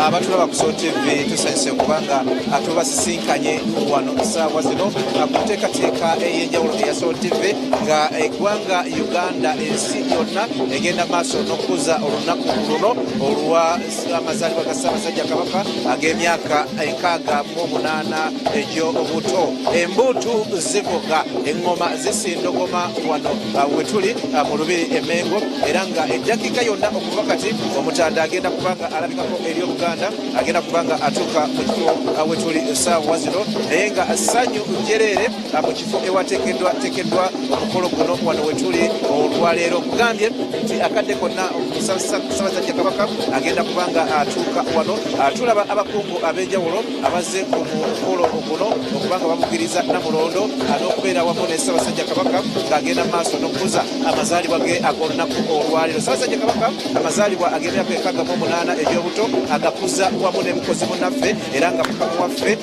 abatulaba ku Soul TV tusanyuse okubanga tubasisinkanye wano essaawa zino ku nteekateeka ey'enjawulo eya Soul TV nga eggwanga Uganda ensi yonna egenda maaso n'okukuza olunaku luno olw'amazaalibwa ga Ssaabasajja Kabaka ag'emyaka 68 egy'obuto. Embuutu zivuga, eŋŋoma zisindogoma wano wetuli mu Lubiri e Mengo, era nga eddakiika yonna okuva kati omutanda agenda kubanga alabikako eri Obuganda, agenda kubanga atuuka mu kifo wetuli essaawa zino, naye nga ssanyu njereere mu kifo ewateekeddwa omukolo guno wano wetuli olwaleero. Kugambye nti akadde konna Ssaabasajja Kabaka agenda kubanga atuuka wano. Tulaba abakungu ab'enjawulo abazze ku mukolo guno okubanga bamukiriza Namulondo n'okubeera wamu ne Ssaabasajja Kabaka ng'agenda maaso n'okukuza amazaalibwa ge ag'olunaku olwaleero. Ssaabasajja Kabaka amazaalibwa ag'emyaka 68 egy'obuto agakuza wamu ne mukozi munnaffe era nga mukama waffe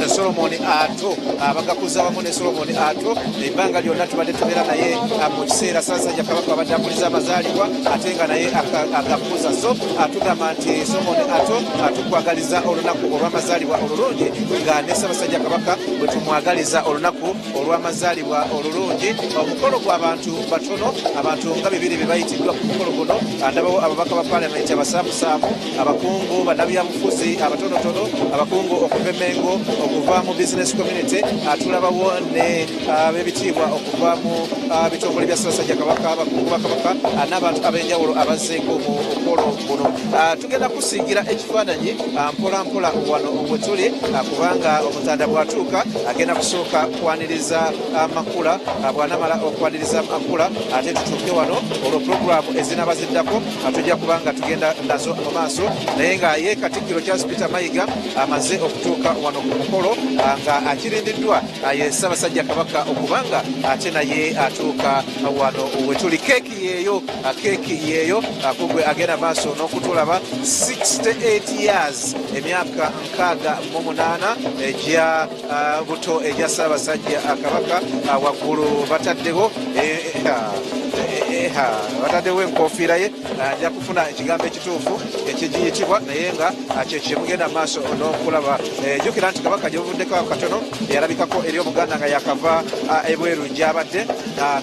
Solomoni Ato abagakuza wamu ne Solomoni Ato. Ebbanga lyonna tubadde tubeera naye mu kiseera Ssaabasajja Kabaka abadde akuliza amazaalibwa ate nga naye agakuza. So atugamba nti Solomoni Ato tukwagaliza olunaku olw'amazaalibwa olulungi nga ne Ssaabasajja Kabaka bwe tumwagaliza olunaku olw'amazaalibwa olulungi. Omukolo gw'abantu batono, abantu nga 200 be bayitiddwa ku mukolo guno. Ndabawo ababaka ba Paalamenti abasaamusaamu, abakungu bannabyabufuzi abatonotono, abakungu okuva e Mengo, okuva mu business community, tulabawo ne ab'ebitiibwa okuva mu bitongole bya Ssaabasajja Kabaka, abakungu ba Kabaka n'abantu ab'enjawulo abazzeeko mu mukolo guno. Tugenda kusiigira ekifaananyi mpola mpola wano wetuli, kubanga omutanda bw'atuuka agenda kusooka kwaniriza makula. Bw'anamala okwaniriza makula ate tutuuke wano olwo puroguramu ezinaaba ziddako tujja kubanga tugenda nazo mu maaso, naye nga ye Katikkiro Charles Peter Mayiga amaze okutuuka wano ku mukolo nga akirindiddwa ye Ssaabasajja Kabaka okubanga ate naye atuuka wano wetuli. Keeki yeeyo kugwe agenda maaso n'okutulaba 68 years, emyaka 68 egya buto egya Ssaabasajja Kabaka. Waggulu bataddewo bataddewo enkofiira ye, nja kufuna ekigambo ekituufu ekigiyitibwa naye nga kyekimugenda maaso n'okulaba. Jjukira nti Kabaka gyebuvuddeko katono yalabikako eri Obuganda nga yakava ebweru gy'abadde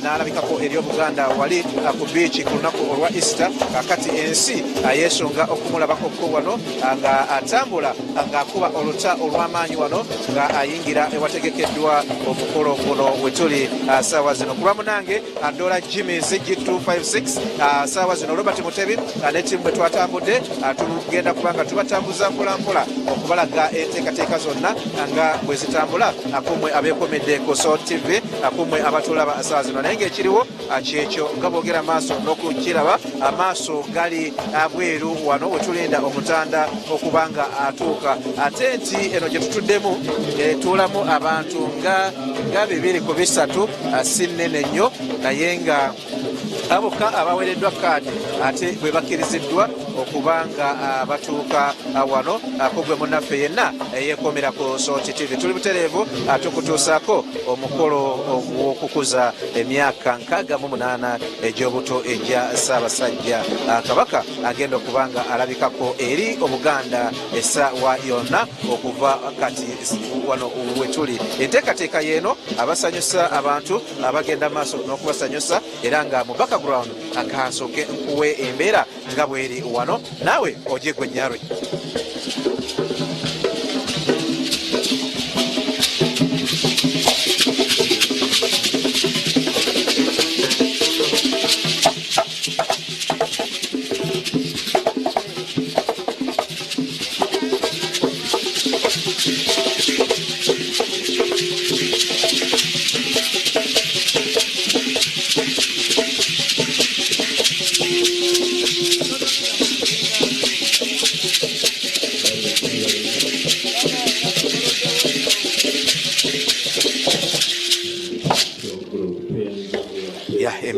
n'alabikako eri Obuganda wali ku biici ku lunaku olwa Easter. Kakati ensi yeesonga okumulabakoko wano nga atambula ng'akuba oluta olw'amaanyi wano nga ayingira ewategekeddwa omukolo guno wetuli ssaawa zino. Kulwa munange Ndola Jimmy's G256 ssaawa zino Robert Mutebi ne ttiimu bwe twatambudde tugenda kubanga tubatambuza mpola mpola okubalaga enteekateeka zonna nga bwe zitambula kumwe abeekomedde ku Soul TV, kumwe abatulaba ssaawa zino. Naye ng'ekiriwo kyekyo nga boogera maaso n'okukiraba, amaaso gali bweru wano we tulinda omutanda okubanga atuuka. Ate nti eno gye tutuddemu tuulamu abantu nga 203 si nnene nnyo, naye nga aboka abaweereddwa kaadi ate bwe bakkiriziddwa okubanga batuuka wano. Kugwe munnaffe yenna eyeekomera ku Soul TV tuli butereevu tukutuusaako omukolo ogw'okukuza emyaka 68 egy'obuto egya Ssaabasajja Kabaka agenda okubanga alabikako eri Obuganda essaawa yonna okuva kati wano wetuli. Enteekateeka y'eno abasanyusa abantu abagenda maaso n'okubasanyusa, era nga mu background akasooke nkuwe embeera nga bweri wano naawe ojje gwe Nyarwe.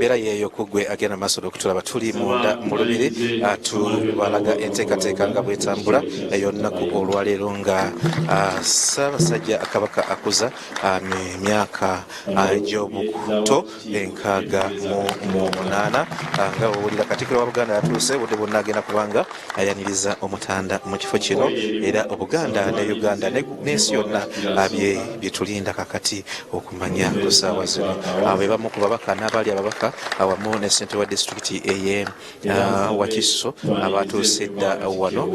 embeera yeeyo kugwe agenda maaso okutulaba tuli munda mu Lubiri tubalaga enteekateeka nga bwetambula ey'olunaku olwaleero nga Ssaabasajja Kabaka akuza emyaka egy'obuto 68 nga bw'owulira Katikkiro wa Buganda yatuuse budde bwonna agenda kubanga ayaniriza omutanda mu kifo kino era Obuganda ne Uganda n'ensi yonna bye tulinda kakati okumanya ku ssaawa zino be bamu ku babaka n'abaali ababaka awamu ne ssentebe wa disitulikiti ey'e Wakiso abatuuse dda wano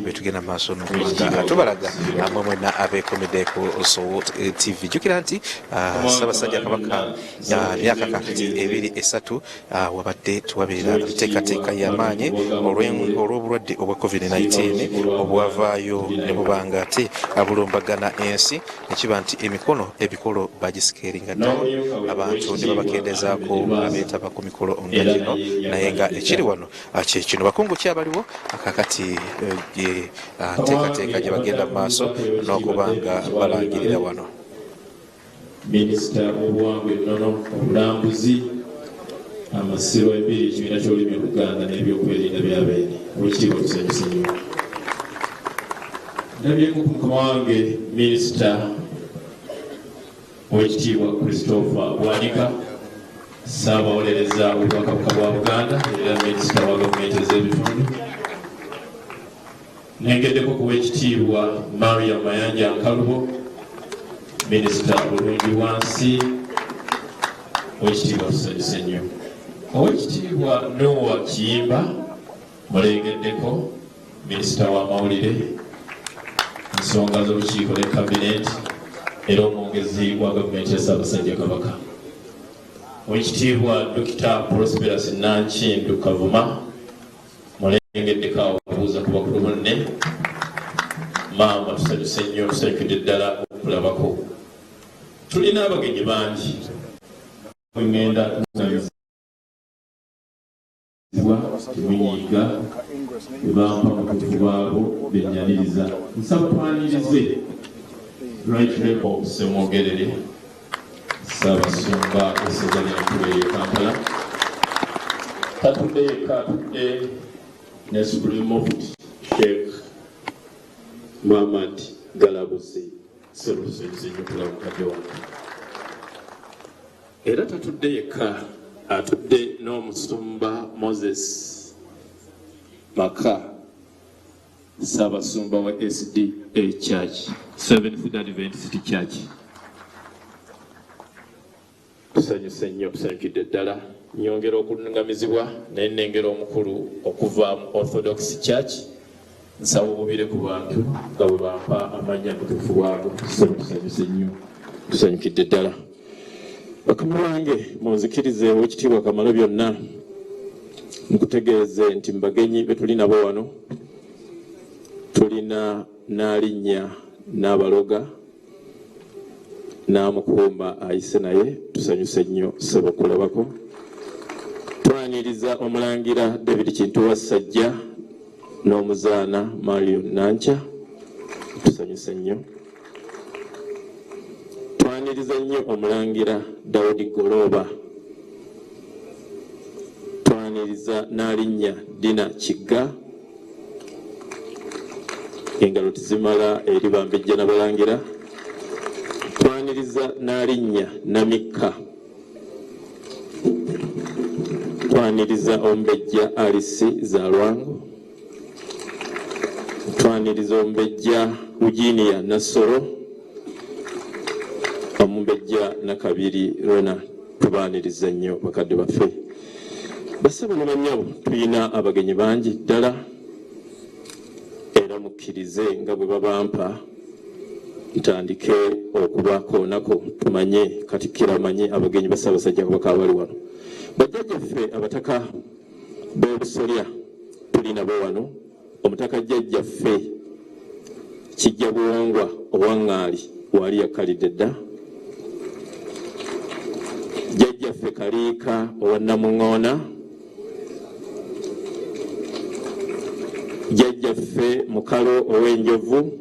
betugenda mu maaso n'okubanga tubalaga mwe mwenna abeekomedde ku Soul TV. Jjukira nti Ssaabasajja Kabaka myaka kakati 2-3 wabadde tuwabeera nteekateeka y'amaanyi olw'obulwadde obwa COVID-19 obwavaayo ne bubanga ate abulumbagana ensi nekiba nti ebikolo bagisikeeringa ddala abantu ne babakendezaako abeetaba ku mikolo nga gino naye nga ekiri wano kyekino bakungu kyabaliwo akakati nteekateeka gye bagenda mu maaso n'okuba nga balangirira wano. Minisita w'obuwangwa ennono obulambuzi amasiro ebiri ekibiina ky'olulimi Oluganda n'ebyokwerinda by'abeene oweekitiibwa tusanyuse nnyo. Ndabyeko ku mukama wange minisita oweekitiibwa Christopher Bwanika ssaabawolereza obwakabaka bwa Buganda era minisita wa gavumenti ez'ebitundu. Nengeddeko ku weekitiibwa Maria Mayanja Nkalubo minisita bulungi wansi oweekitiibwa tusanyuse nnyo. Oweekitiibwa Noah Kiyimba mulengeddeko minisita w'amawulire ensonga z'olukiiko ne kabineeti era omwongezi wa gavumenti ya Ssaabasajja Kabaka. Oweekitiibwa Dr. Prosperous Nankindu Kavuma mulengeddeko awo okubuuza ku bakulu bonna maama tusanyuse nnyo tusanyukidde ddala okulabako. Tulina abagenyi bangi ngenda temunyiiga bebampa mutufu baabo benyaniriza nsaba twanirize right record Semwogerere Ssaabasumba essaza ly'Entebbe y'e Kampala tatudde ne Supreme Mufti Sheikh Muhammad Galabuzi selusanyuse nnyo tulaba mukadde wange era tatudde yekka atudde n'omusumba Moses Maka Ssaabasumba wa SDA Church Seventh-day Adventist Church. Tusanyuse nnyo tusanyukidde ddala nyongera okuŋŋamizibwa naye nnengera omukulu okuva mu Orthodox Church nsaba obubire ku bantu nga bwe bampa amannya mutuufu bwabo tusanyuse nnyo tusanyukidde ddala. Bakama bange munzikirize oweekitiibwa Kamalabyonna nkutegeeze nti mbagenyi betuli nabo wano tulina Naalinnya Nabaloga Namukuuma ayise naye tusanyuse nnyo ssebo kulabako. Twaniriza Omulangira David Kintu Wassajja n'Omuzaana Mario Nancha tusanyuse nnyo. Twaniriza nnyo Omulangira Daudi Goloba. Twaniriza Naalinnya Dina Kigga engalo tizimala eri Bambejja n'Abalangira. Twaniriza Naalinnya Namikka. Twaniriza Ombejja Alisi Zalwango. Twaniriza Ombejja Eugenia Nassoro. Omumbejja Nakabiri Rona tubaaniriza nnyo bakadde baffe. Bassebo ne bannyabo tulina abagenyi bangi ddala era mukkirize nga bwe babampa ntandike okubakoonako tumanye Katikkiro amanye abagenyi ba Ssaabasajja Kabaka abali wano. Bajjajjaffe abataka b'obusolya tuli nabo wano. Omutaka jjajjaffe Kijja Buwangwa Owaŋŋaali waali yakkalidde dda. Jjajjaffe Kaliika owa Namuŋŋoona. Jjajjaffe Mukalo ow'Enjovu.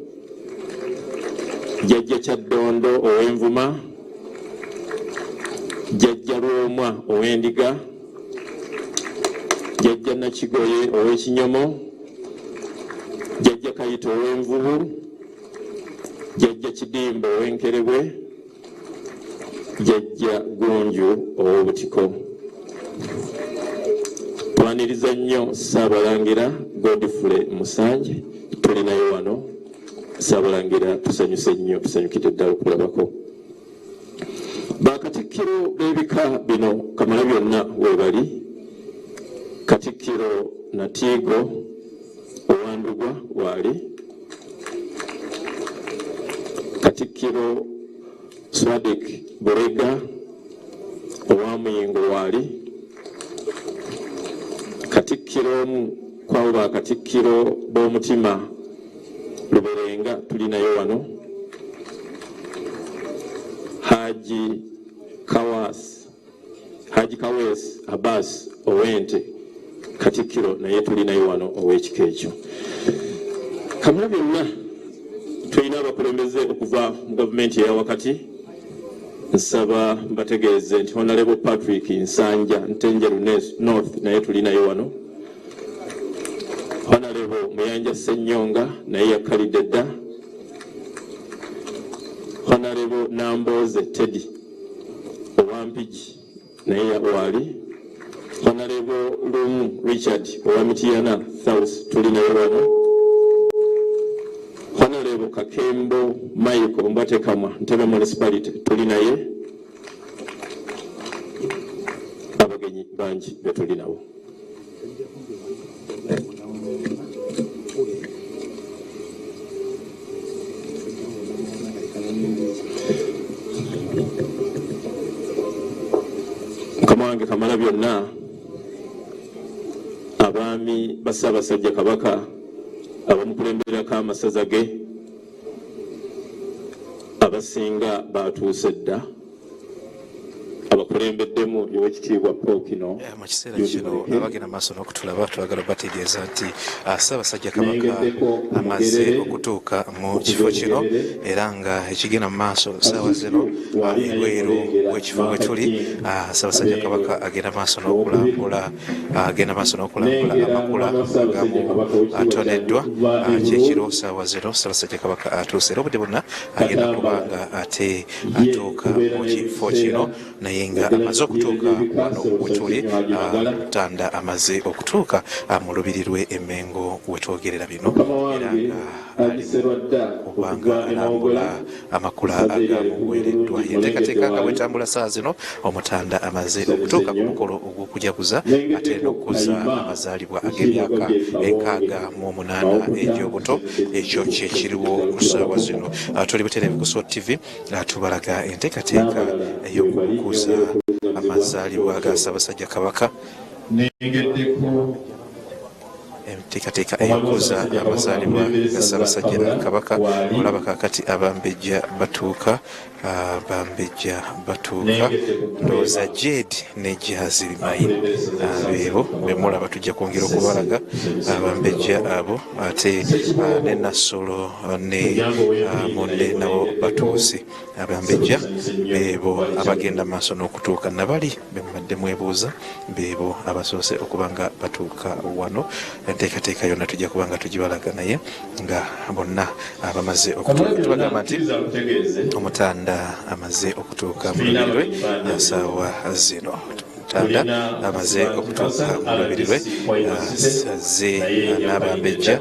Jjajja Kyaddondo ow'Envuma. jjajja Lwomwa ow'Endiga, jjajja Nakigoye ow'Ekinyomo, jjajja Kayita ow'Envubu, jjajja Kidimba ow'Enkerebwe, jjajja Gonju ow'Obutiko. Twaniriza nnyo Ssaabalangira Godfrey Musanje, tulinayo wano. Ssaabalangira tusanyuse nnyo, tusanyukidde ddala okulabako. Bakatikkiro b'ebika bino Kamalabyonna weebali. Katikkiro Natiigo Owandugwa waali, Katikkiro Swadik Burega Owamuyingo waali, Katikkiro omu kwabo bakatikkiro b'omutima Luberenga tulinayo wano. Haji Kawees Abbas Owente Katikkiro naye tulinayo wano ow'ekika ekyo. Kamalabyonna tulina abakulembeze okuva mu gavumenti eya wakati. Nsaba mbategeeze nti Honorable Patrick Nsanja Ntenjeru North naye tulinayo wano. Honorable Muyanja Ssennyonga naye yakkalidde dda. Honorable Namboze Teddy Owampigi naye waali. Honorable Lumu Richard Owamitiana South tulinayo wano. Honorable Kakembo Michael Mbatekamwa Ntebe Municipality tulinaye. Abagenyi bangi be tulinawo. Mukama wange Kamalabyonna, abaami ba Ssaabasajja Kabaka abamukulemberako amasaza ge abasinga batuuse dda, abakulembeddemu Oweekitiibwa Ppookino. Mu kiseera kino abagenda maaso n'okutulaba twagala bategeeza nti Ssaabasajja Kabaka amaze okutuuka mu kifo kino era nga ekigenda mu maaso ssaawa zino ebweru w'ekifo we tuli. Ssaabasajja Kabaka agenda maaso n'okulambula amakula agamu atoneddwa kyekiro ssaawa zino Ssaabasajja Kabaka atuuse era obudde bwonna agenda kubanga ate atuuka mu kifo kino naye nga amaze okutuuka wano wetuli. Mutanda amaze okutuuka mu lubiri lwe Mengo wetwogerera bino era nga kubanga alambula amakula agamuweereddwa. Yenteekateeka nga bwetambula saa zino Omutanda amaze okutuuka ku mukolo ogw'okujaguza ate n'okuza amazaalibwa ag'emyaka 68 egy'obuto. Ekyo kyekiriwo ku ssaawa zino. Tuli butereevu ku SWOT TV tubalaga enteekateeka ey'okukuza amazaalibwa ga Ssaabasajja Kabaka. Enteekateeka ey'okuza amazaalibwa ga Ssaabasajja Kabaka. Olaba kaakati abambejja batuuka. Ndowooza Jed ne gyamazalibwa beebo bemulaba tujja kwongera okubalaga abambejja abo ate ne Nassolo ne Monde nabo batuuse. Abambejja beebo abagenda maaso n'okutuuka. Nabali bemubadde mwebuuza beebo abasoose okuba nga batuuka wano. Enteekateeka yonna tujja kuba nga tugibalaga naye nga bonna abamaze okutuuka. Tubagamba nti Omutanda amaze okutuuka mu lubiri lwe ssaawa zino. Omutanda amaze okutuuka mu lubiri lwe azze n'abambejja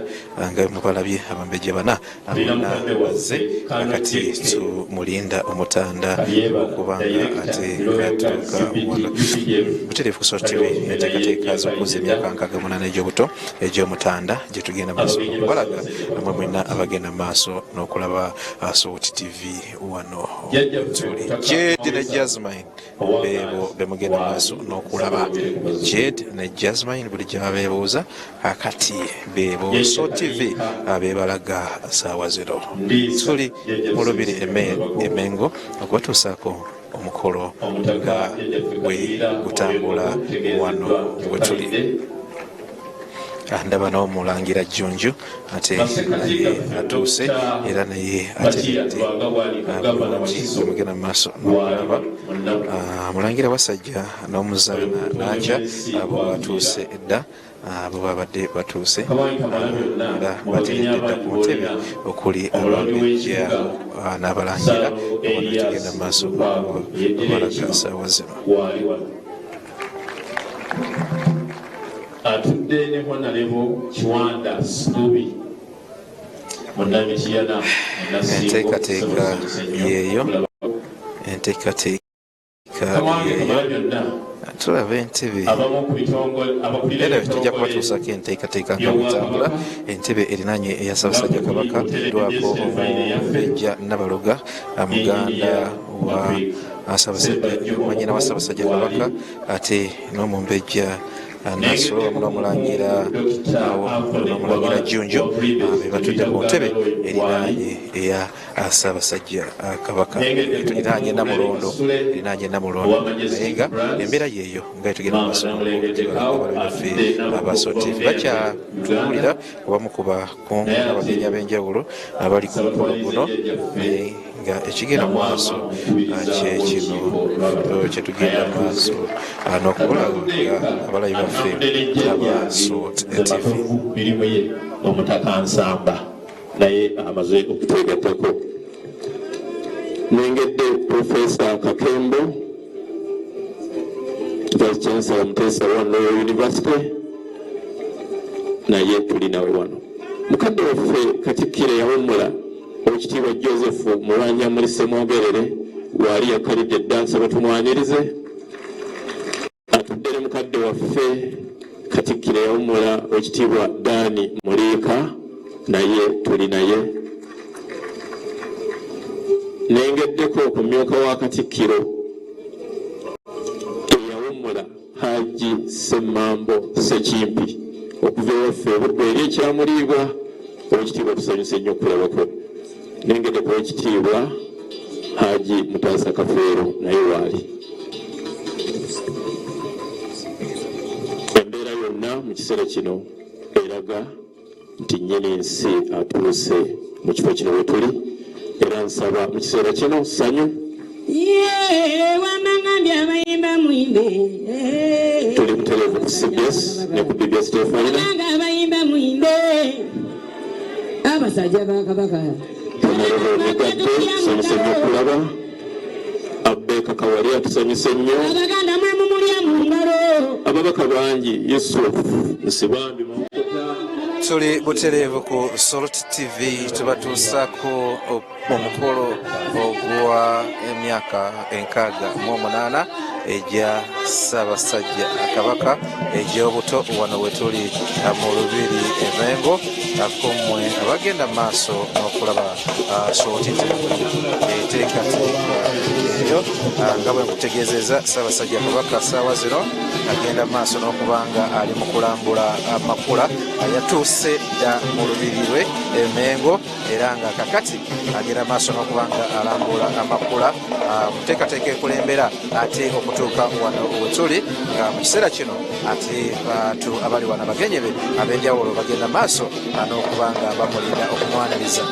nga mubalabye abambejja bana abona bazze akati tumulinda Omutanda okubanga ate yatuuka butereevu ku SWOT TV. Enteekateeka z'okukuza emyaka 68 egy'obuto egy'Omutanda gye tugenda maaso okubalaga namwe mwenna abagenda maaso n'okulaba SWOT TV wano tuli. Jed ne Jasmine beebo bemugenda maaso n'okulaba. Jed ne Jasmine buli gye babeebuuza akati beebo SWOT TV abebalaga ssaawa zino. Tuli mu lubiri Mengo okubatuusaako omukolo nga bwe gutambula wano we tuli. ndaba n'omulangira Jjunju ate naye atuuse era naye ateredde bulungi omugenda mu maaso n'okulaba. Mulangira Wasajja n'omuzaana Nankya abo batuuse edda, abo babadde batuuse era bateredde dda ku ntebe okuli abambejja n'abalangira obona tugenda mu maaso okubalaga ssaawa zino. Atudde ne Honorable Kiwanda Lubiri munnamikiyana enteekateeka yeeyo tulaba entebe era tujja kubatuusako enteekateeka nga bwetambula. Entebe erinaanye eya Ssaabasajja Kabaka dwako Omumbejja Nabaloga muganda wa mwanyina wa Ssaabasajja Kabaka ate n'Omumbejja Naso wamu n'omulangira Jjunju be batudde ku ntebe erinaanye eya Ssaabasajja Kabaka erinaanye Namulondo naye nga embeera yeeyo nga etugenda mu maaso n'abalabi baffe abasotivi bakyatunuulira obamu ku abagenyi ab'enjawulo abali ku mukolo guno nga ekigenda mu maaso kyekino kyetugenda mu maaso n'okulaga abalabi baffe aba SWOT TV. Mirimu ye Omutaka Nsamba naye amaze okuteegatako. Nengedde Professor Kakembo Vice Chancellor Muteesa wa Royal University naye tuli nawe wano. Mukadde waffe Katikkiro yawummula Oweekitiibwa Joseph Mulwanya muri Semwogerere waali yakalidde dda nsaba tumwanirize. Atudde ne mukadde waffe Katikkiro yawummula Oweekitiibwa Daani Muliika naye tuli naye. Nengeddeko okumyuka wa Katikkiro eyawummula Hajji Ssemambo Ssekimpi okuva ewaffe Buddu eri ekyamuliibwa. Oweekitiibwa tusanyuse nnyo okulabako. Nengeddeko Oweekitiibwa Hajji Mutaasa Kafeero naye waali. Embeera yonna mu kiseera kino eraga nti nnyini ensi atuuse mu kifo kino we tuli era nsaba mu kiseera kino ssanyu. Tuli mutereevu ku CBS ne ku BBS Tefayina. Abasajja ba Kabaka Honorable Migadde tusanyuse nnyo okulaba. Abbeeka Kawali atusanyuse nnyo. abaganda mwe mumulya mu ngalo. Ababaka bangi Yusuf Nsibambi Tuli butereevu ku SWOT TV tubatuusaako omukolo ogwa emyaka 68 egya Ssaabasajja Kabaka egy'obuto wano we tuli mu Lubiri Mengo. Akommwe abagenda mu maaso n'okulaba SWOT TV enteekateeka eyo nga bwe nkutegeezezza Ssaabasajja Kabaka ssaawa zino agenda mu maaso n'okubanga ali mu kulambula amakula yatuuse dda mu Lubiri lwe Mengo era nga kakati agenda maaso n'okubanga alambula amakula muteekateeka ekulembera ate okutuuka wano wetuli nga mu kiseera kino ate bantu abali wano abagenyi be ab'enjawulo bagenda maaso n'okubanga bamulinda okumwaniriza.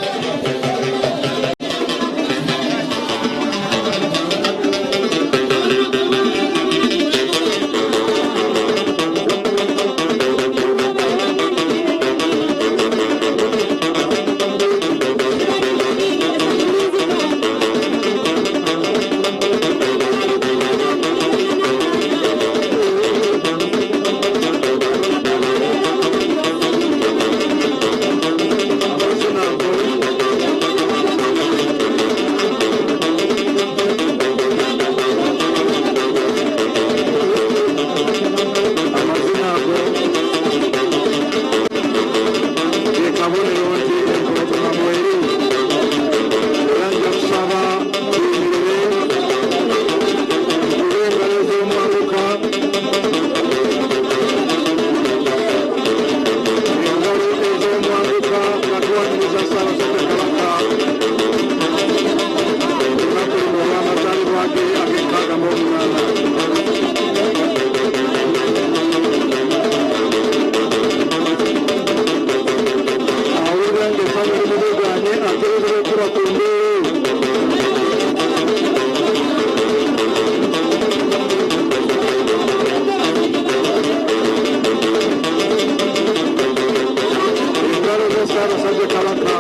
Sabasajja Kabaka.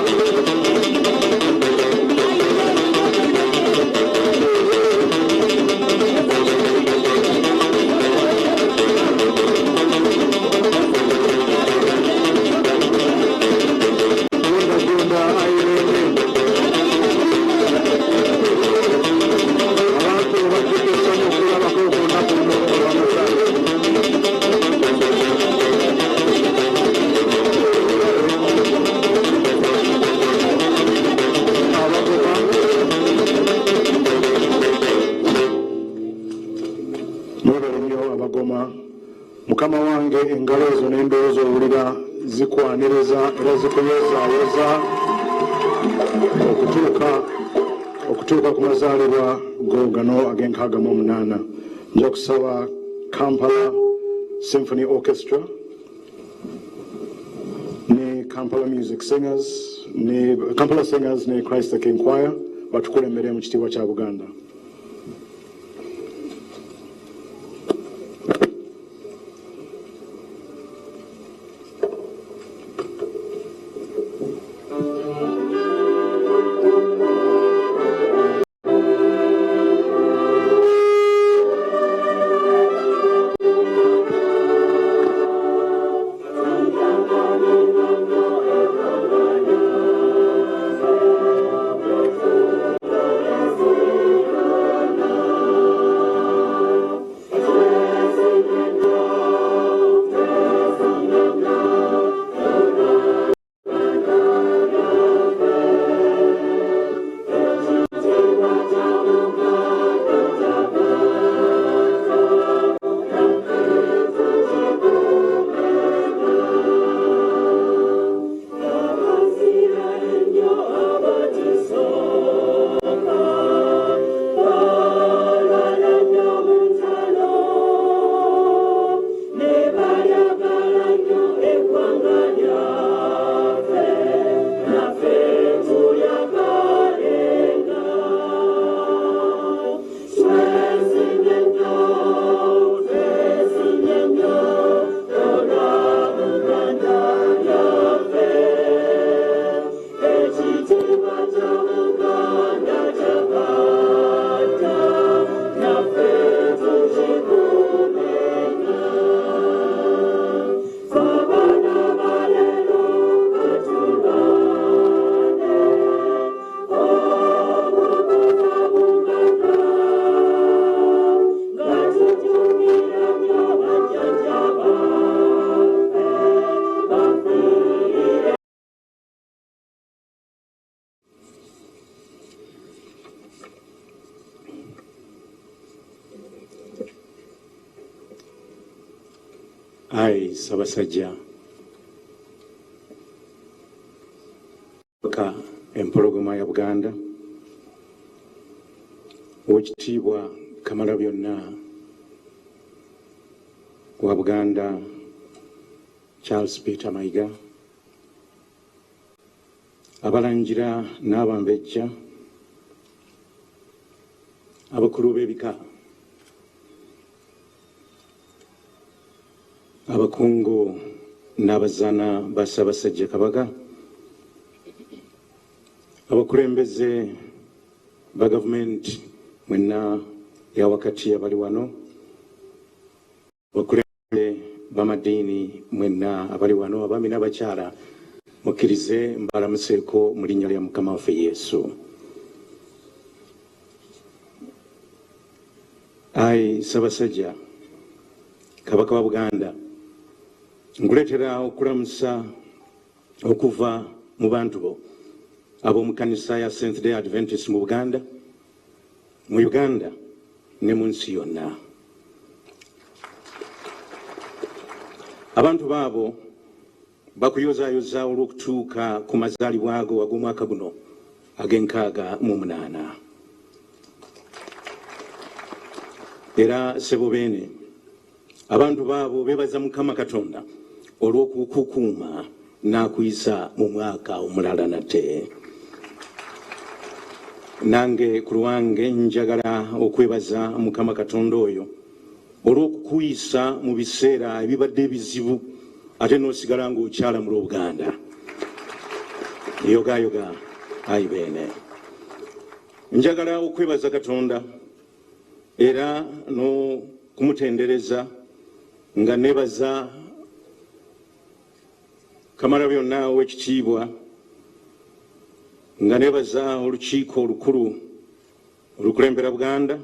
Mukama wange engalo ezo n'endowooza owulira zikwaniriza era zikuyozayoza okutuuka ku mazaalibwa go gano ag'enkaaga mu 8. Nja kusaba Kampala Symphony Orchestra ne Kampala Music Singers ne Kampala Singers ne Christ the King Choir batukulembere mu kitiibwa kya Buganda. Ai Sabasajja Kabaka empologoma ya Buganda Oweekitiibwa Kamalabyonna wa Buganda Charles Peter Mayiga abalangira n'abambejja abakulu b'ebika abakungu n'abazaana ba Ssaabasajja Kabaka abakulembeze ba gavumenti mwenna ya wakati abali wano abakulembeze b'amadiini mwenna abali wano abaami n'abakyala mukkirize mbalamuseeko mu linnya lya Mukama waffe Yesu. Ai Ssaabasajja Kabaka wa Buganda nguleetera okulamusa okuva mu bantu bo ab'omu kkanisa ya Seventh Day Adventist mu Uganda ne mu nsi yonna. Abantu baabo bakuyozaayoza olw'okutuuka ku mazaalibwa ago ag'omwaka guno ag'enkaaga-mu-8. Era ssebo beene abantu baabo beebaza Mukama Katonda olw'okukukuuma n'akuyisa mu mwaka omulala nate. Nange ku lwange njagala okwebaza Mukama Katonda oyo olw'okukuyisa mu biseera ebibadde ebizibu ate n'osigala ng'okyalamula Obuganda. yoga ayi bene njagala okwebaza Katonda era no kumutendereza nga nebaza Kamalabyonna w'ekitiibwa nga nebaza olukiiko olukulu olukulembera Buganda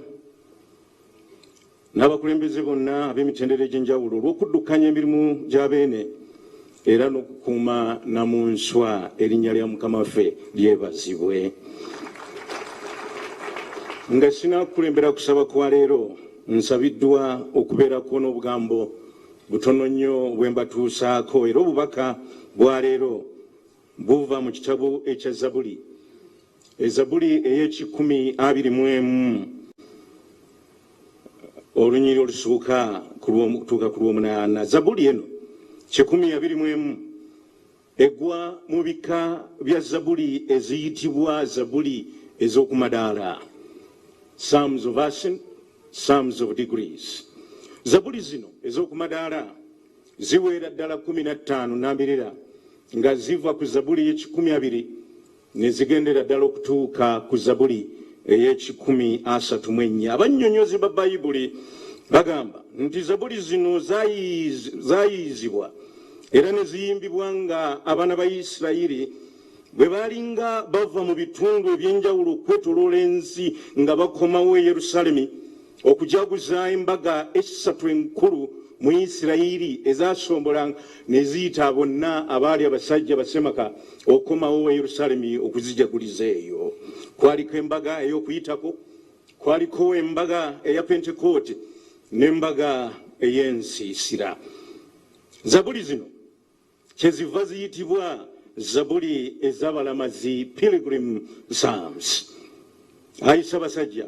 n'abakulembeze bonna ab'emitendera egy'enjawulo olw'okuddukanya emirimu gy'abeene era n'okukuuma namunswa erinnya lya Mukama waffe lyebazibwe. Nga sinakulembera kusaba kwa leero nsabiddwa okubeerako n'obugambo butono nnyo bwe mbatuusaako era obubaka bwa leero buva mu kitabo ekya Zabuli ezabuli ey'ekikumi-abiri-mu-emu olunyiri olusooka kutuuka ku lw'omunaana. Zabuli eno 121 egwa mu bika bya Zabuli eziyitibwa Zabuli ez'okumadaala, Psalms of Ascent, Psalms of Degrees. Zabuli zino ez'okumadaala ziweera ddala 15 n'ambirira nga ziva ku Zabuli ey'ekikumi-abiri ne zigendera ddala okutuuka ku Zabuli ey'ekikumi-asatu-mu-ennya. Abannyonnyozi ba Bayibuli bagamba nti Zabuli zino zaayizibwa era ne ziyimbibwa nga abaana ba Isirayiri bwe baalinga bava mu bitundu eby'enjawulo okwetooloola ensi nga bakomawo e Yerusaalemi okujaguza embaga essatu enkulu mu Isirayiri ezasombolanga ne ziyita bonna abaali abasajja basemaka okukomawo e Yerusaalemi okuzijaguliza eyo. Kwaliko embaga ey'Okuyitako, kwaliko embaga eya Pentekooti n'embaga ey'ensiisira. Zabuli zino kyeziva ziyitibwa Zabuli ez'abalamazi, Pilgrim Psalms. Ayisa abasajja,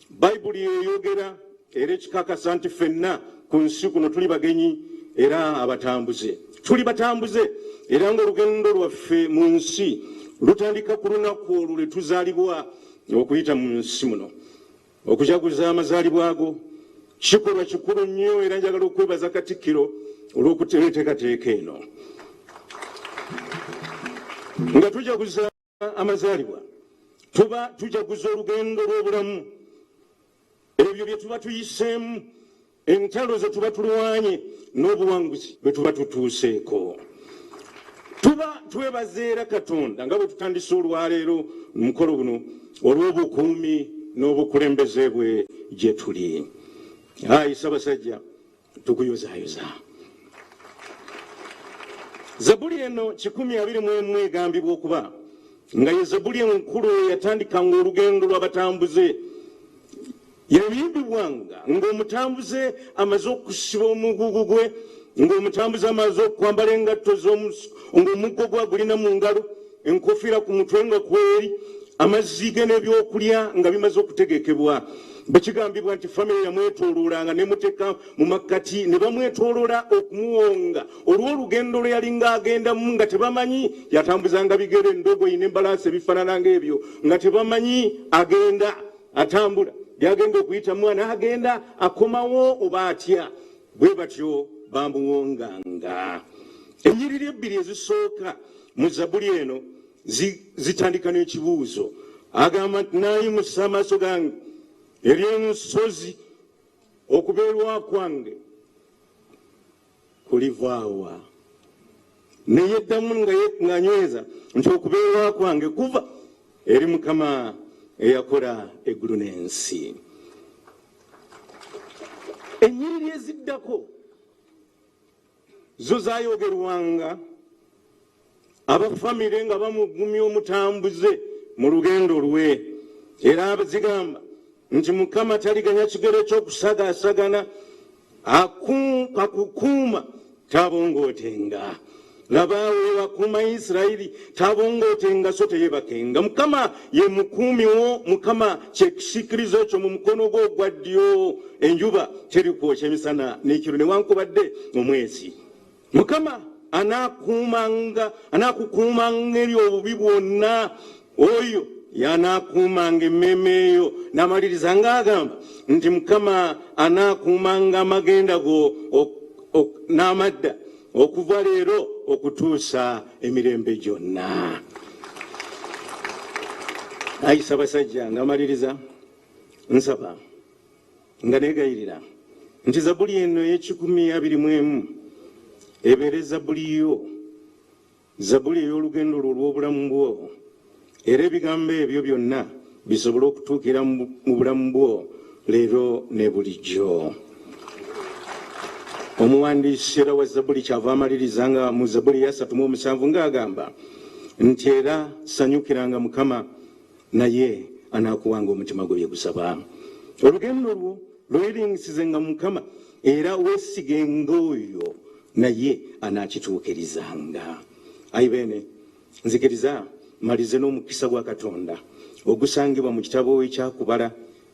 Bayibuli eyogera era ekikakasa nti ffenna ku nsi kuno tuli bagenyi era abatambuze. Tuli batambuze era ng'olugendo lwaffe mu nsi lutandika ku lunaku olwo lwe tuzaalibwa okuyita mu nsi muno. Okujaguza amazaalibwa ago kikolwa kikulu nnyo era njagala okwebaza Katikkiro olw'okuteekateeka eno. Nga tujaguza amazaalibwa tuba tujaguza olugendo lw'obulamu, ebyo bye tuba tuyiseemu, entalo ze tuba tulwanye n'obuwanguzi bwe tuba tutuuseeko. Tuba twebaza era Katonda nga bwe tutandise olwaleero mukolo guno olw'obukuumi n'obukulembeze bwe gye tuli. Ayisa abasajja tukuyozaayoza. Zabuli eno 121 egambibwa okuba nga ye Zabuli enkulu eyatandikanga olugendo lw'abatambuze. Yayimbibwanga ng'omutambuze amaze okusiba omugugu gwe, ng'omutambuze amaze okwambala engatto ng'omuggo gwe agulina mu ngalo, enkofiira ku mutwe nga kweri, amazzi ge n'ebyokulya nga bimaze okutegekebwa. Bekigambibwa nti famire yamwetooloolanga ne muteeka mu makkati ne bamwetooloola okumuwonga olw'olugendo lwe yalinga agendamu nga tebamanyi yatambuzanga bigere, endogoyi n'embalaasi ebifaanana ng'ebyo nga tebamanyi agenda atambula byagenda okuyitamu n'agenda akomawo oba atya. Bwe batyo bamuwonganga. Ennyiriri ebbiri ezisooka mu Zabuli eno zitandika n'ekibuuzo. Agamba nti naayimusa amaaso gange eri ensozi, okubeerwa kwange kulivaawa. Ne yeddamu nga nyweza nti okubeerwa kwange kuva eri Mukama eyakola eggulu n'ensi. Ennyiriri eziddako zo zaayogerwanga abafamire nga bamugumya omutambuze mu lugendo lwe, era zigamba nti Mukama taliganya kigere ky'okusagaasagana, akukuuma tabongootenga. Labaawe wakuuma Isirayiri tabongootenga so teyebakenga. Mukama ye mukuumi wo, Mukama kyekisiikirizo ekyo mu mukono gwo ogwa ddyo. Enjuba terikwokya emisana n'ekiro newankubadde omwezi. Mukama anaakukumanga eri obubi bwonna. Oyo yanaakuumanga emmeeme eyo. N'amaliriza ng'agamba nti Mukama anaakuumanga amagenda go n'amadda okuva leero okutuusa emirembe gyonna. ayisa basajja ngamaliriza nsaba nga negayirira nti Zabbuli eno ey'Ekikumi ebeere Zabbuli yo, Zabbuli ey'olugendo lwo olw'obulamu bwo, era ebigambo ebyo byonna bisobole okutuukira mu bulamu bwo leero ne bulijjo. Omuwandiisi era wa Zabbuli kyava amaliriza nga mu Zabbuli ya 37 ng'agamba nti era sanyukiranga Mukama naye anaakuwanga omutima gwe bye gusaba. Olugendo lwo lwerinngisizenga Mukama era weesigenga oyo naye anaakituukirizanga. Ayi beene, nzikiriza malize n'omukisa gwa Katonda ogusangibwa mu kitabo ekyakubala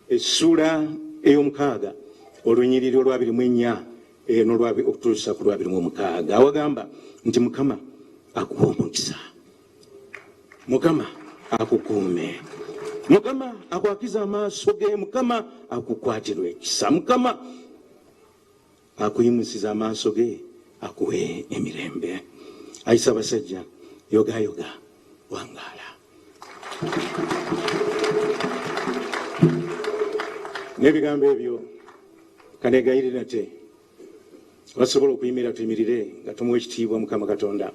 essula ey'omukaaga olunyiriri olwa 24 okutuusa ku lwa 26 awagamba nti Mukama akuwa omukisa, Mukama akukuume, Mukama akwakiza amaaso ge, Mukama akukwatirwa ekisa, Mukama akuyimusiza amaaso ge akuwe emirembe. Ayisa abasajja yoga wangaala. N'ebigambo ebyo kanegayirira te basobola okuyimirira tuyimirire nga tumuwa ekitiibwa Mukama Katonda,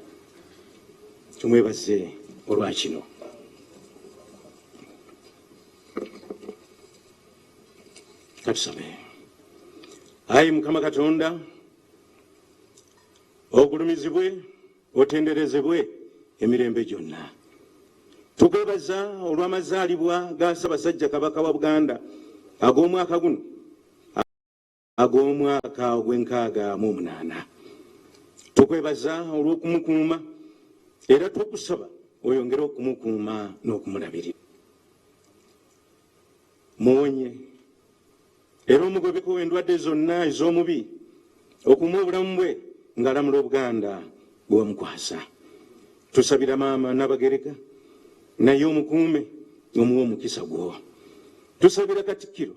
tumwebaze olwa kino. Katusabe. Ayi Mukama Katonda, ogulumizibwe otenderezebwe emirembe gyonna. Tukwebaza olw'amazaalibwa ga Ssaabasajja Kabaka wa Buganda ag'omwaka guno ag'omwaka ogw'68. Tukwebaza olw'okumukuuma era tukusaba oyongere okumukuuma n'okumulabirira. Muwonye era omugobeko endwadde zonna ez'omubi okumuwa obulamu bwe ng'alamula Obuganda bw'omukwasa. Tusabira maama Nabagereka naye omukuume omuwa omukisa gwo. Tusabira Katikkiro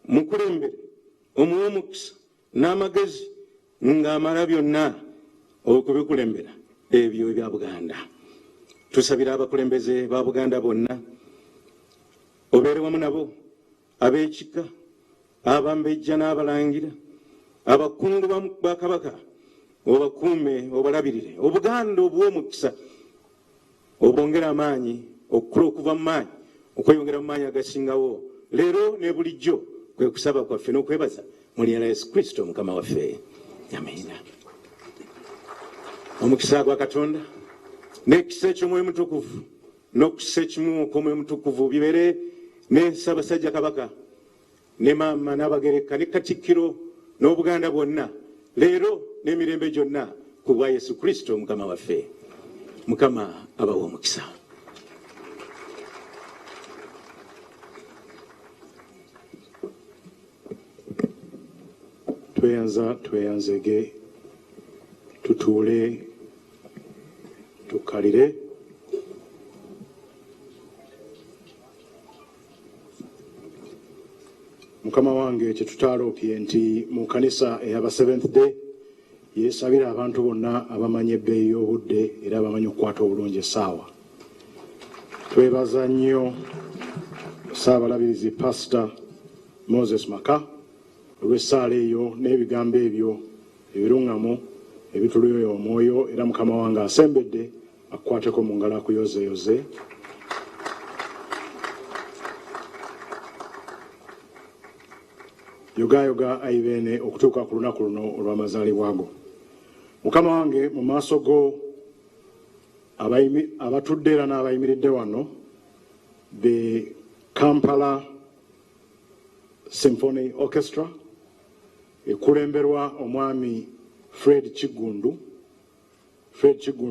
mukulembere omuwa omukisa n'amagezi ng'amala byonna okubikulembera ebyo ebya Buganda. Tusabira abakulembeze ba Buganda bonna obeere wamu nabo, ab'ekika, abambejja n'abalangira, abakungu ba Kabaka, obakuume obalabirire. Obuganda obw'omukisa obwongera amaanyi okukula okuva mu maanyi okweyongera mu maanyi agasingawo leero ne bulijjo kwe kusaba kwaffe n'okwebaza mu linnya lya Yesu Kristo Mukama waffe. Amiina. Omukisa gwa Katonda n'ekisa eky'Omwoyo Mutukuvu n'okukisa ekimu okw'Omwoyo Mutukuvu bibeere ne Ssaabasajja Kabaka ne maama Nabagereka ne Katikkiro n'Obuganda bwonna leero n'emirembe gyonna ku bwa Yesu Kristo Mukama waffe. Mukama abawa omukisa. Tweyanzege tutuule tukalire. Mukama wange kyetutaalopye nti mu kanisa ey'aba Seventh Day yeesabira abantu bonna abamanyi ebbeeyi y'obudde era abamanyi okukwata obulungi essaawa. Twebaza nnyo Ssaabalabirizi Pastor Moses Maka olw'essaala eyo n'ebigambo ebyo ebiruŋŋamu ebituluyoya omwoyo, era Mukama wange asembedde akukwateko mu ngalo akuyozeyoze. Yoga ayibeene okutuuka ku lunaku luno olw'amazaalibwa go. Mukama wange mu maaso go abatudde era n'abayimiridde wano, the Kampala Symphony Orchestra ekulemberwa omwami Fred Kigundu.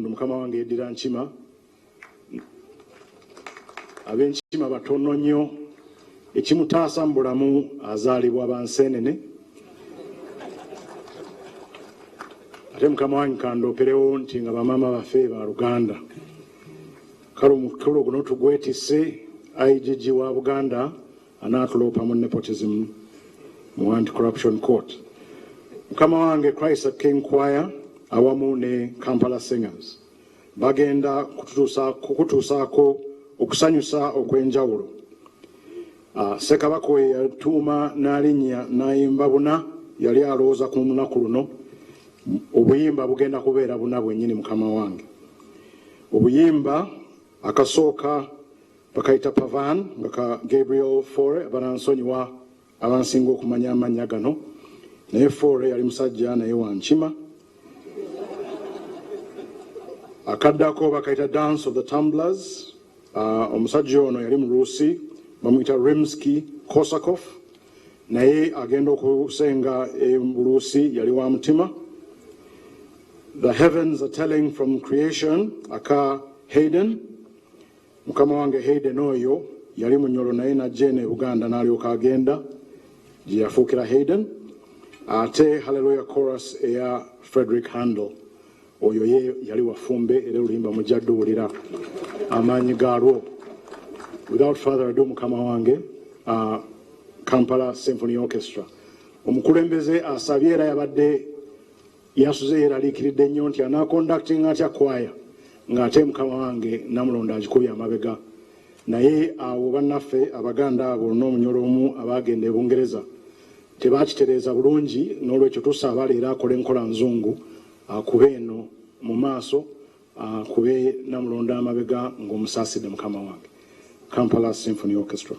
Mukama wange yeddira Nkima, ab'Enkima batono nnyo, ekimutaasa mu bulamu azaalibwa Banseenene. Ate Mukama wange kandooperewo nti nga bamaama baffe ba Luganda. Kale omukolo guno tugwetisse IGG wa Buganda anaatuloopa mu nepotism mu Anti-Corruption Court. Mukama wange Christ King Choir awamu ne Kampala Singers bagenda kututuusaako okusanyusa okwenjawulo. Ssekabaka we yatuuma n'alinnya n'ayimba buna yali alowooza ku lunaku luno obuyimba bugenda kubeera buna bwennyini mukama wange. Obuyimba akasooka bakayita Pavan nga ka Gabriel Fore, banansonyiwa abansinga okumanya amannya gano, naye Fore yali musajja naye wankima. Akaddako bakayita Dance of the Tumblers, omusajja ono yali Muluusi bamuyita Rimsky-Korsakov, naye agenda okusenga Buluusi yali wa mutima. The Heavens Are Telling from Creation aka Hayden, mukama wange Hayden oyo yali munyolo naye najja eno e Buganda n'alyoka agenda gye yafuukira Hayden. Ate Hallelujah Chorus eya Frederick Handel, oyo ye yali wafumbe era oluyimba mujja dduwulira amaanyi gaalwo. Without further ado mukama wange, Kampala Symphony Orchestra omukulembeze asabye era yabadde yasuze yeraliikiridde nnyo nti anaaconducting atya kwaya ng'ate mukama wange namulonda agikubye amabega. Naye abo bannaffe abaganda abo n'omunyolo omu abaagenda e Bungereza tebaakitereeza bulungi, n'olwekyo tusaba leero akole enkola nzungu akube eno mu maaso akube namulonda amabega ng'omusaasidde mukama wange. Kampala Symphony Orchestra.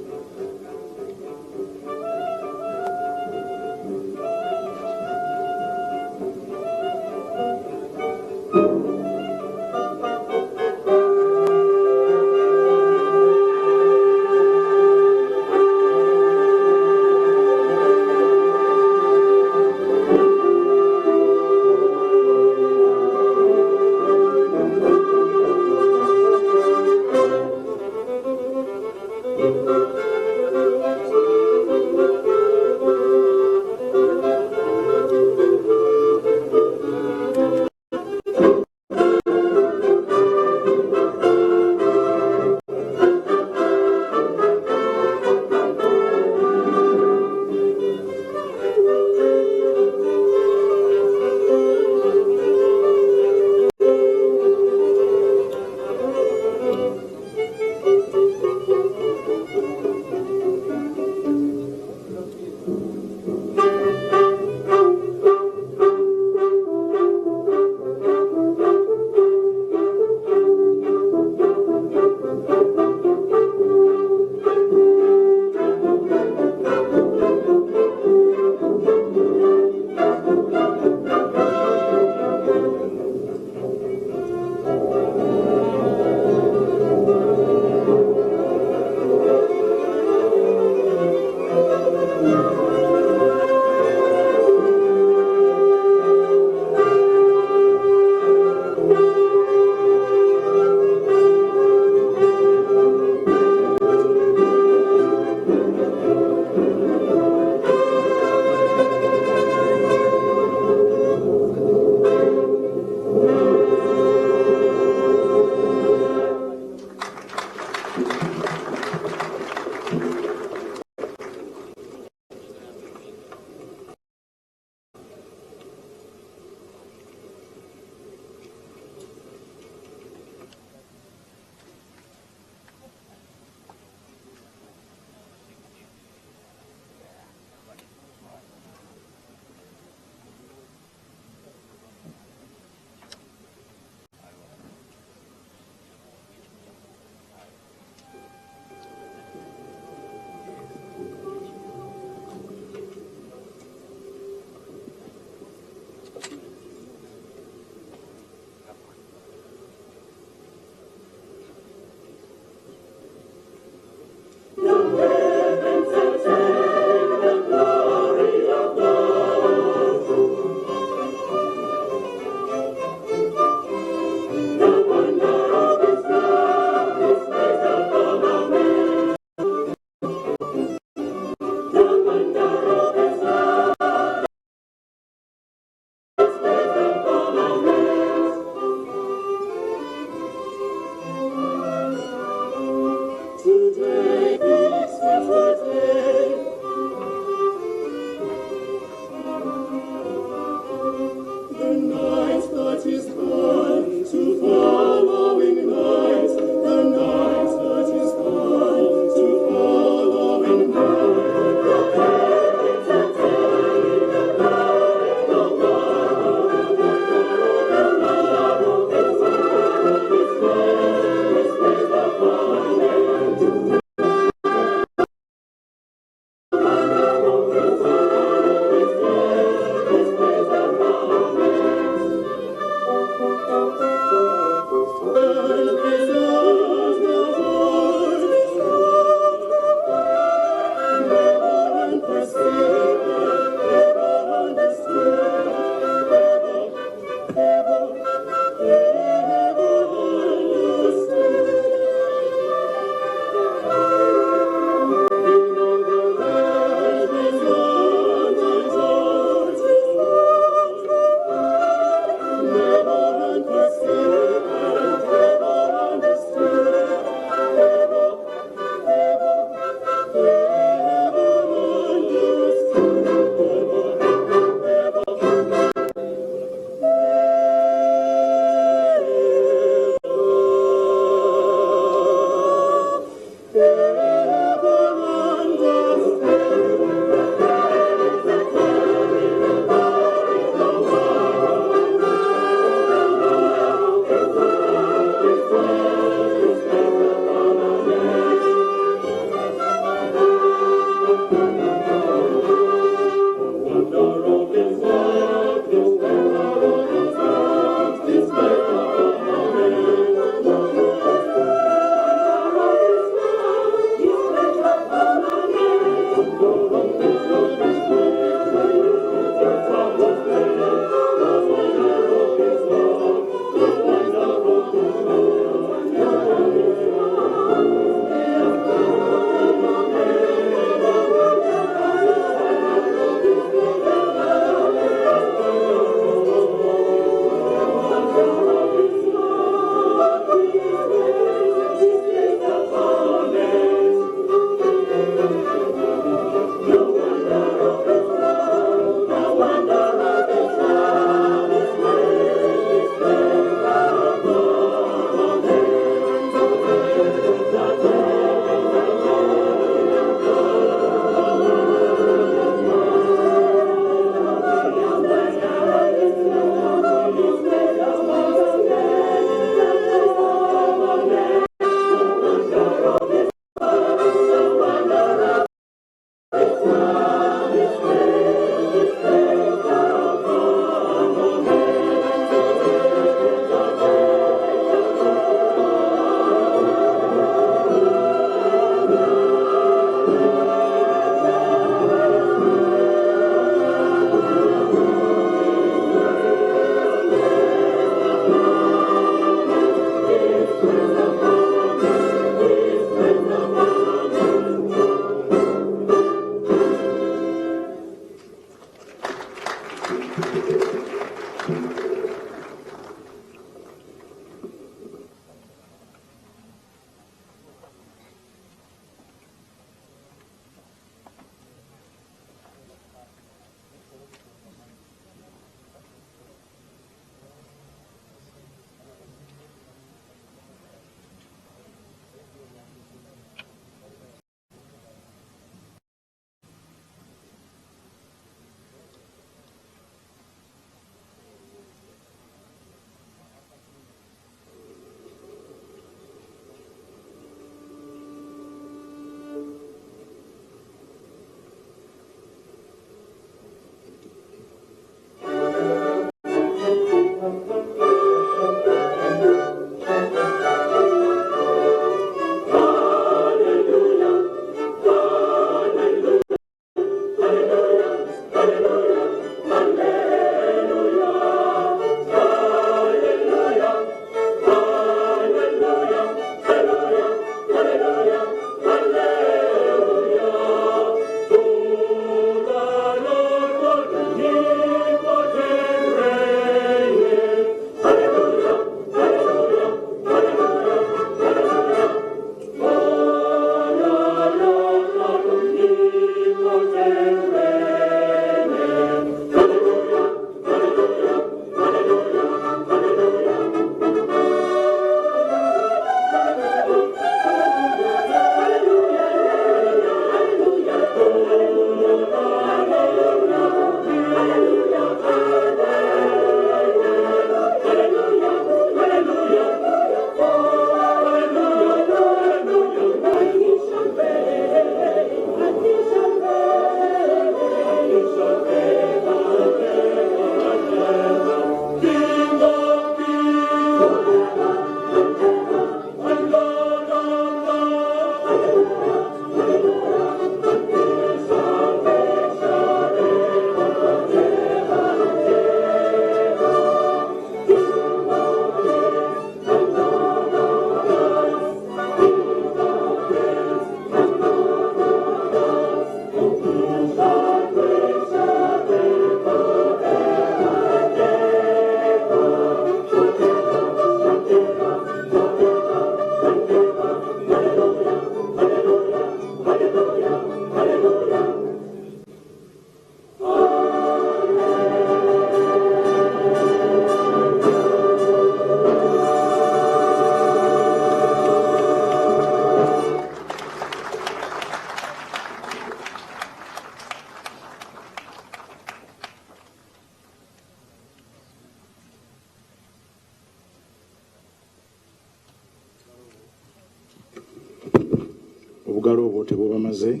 obugalo obwo tebubamaze.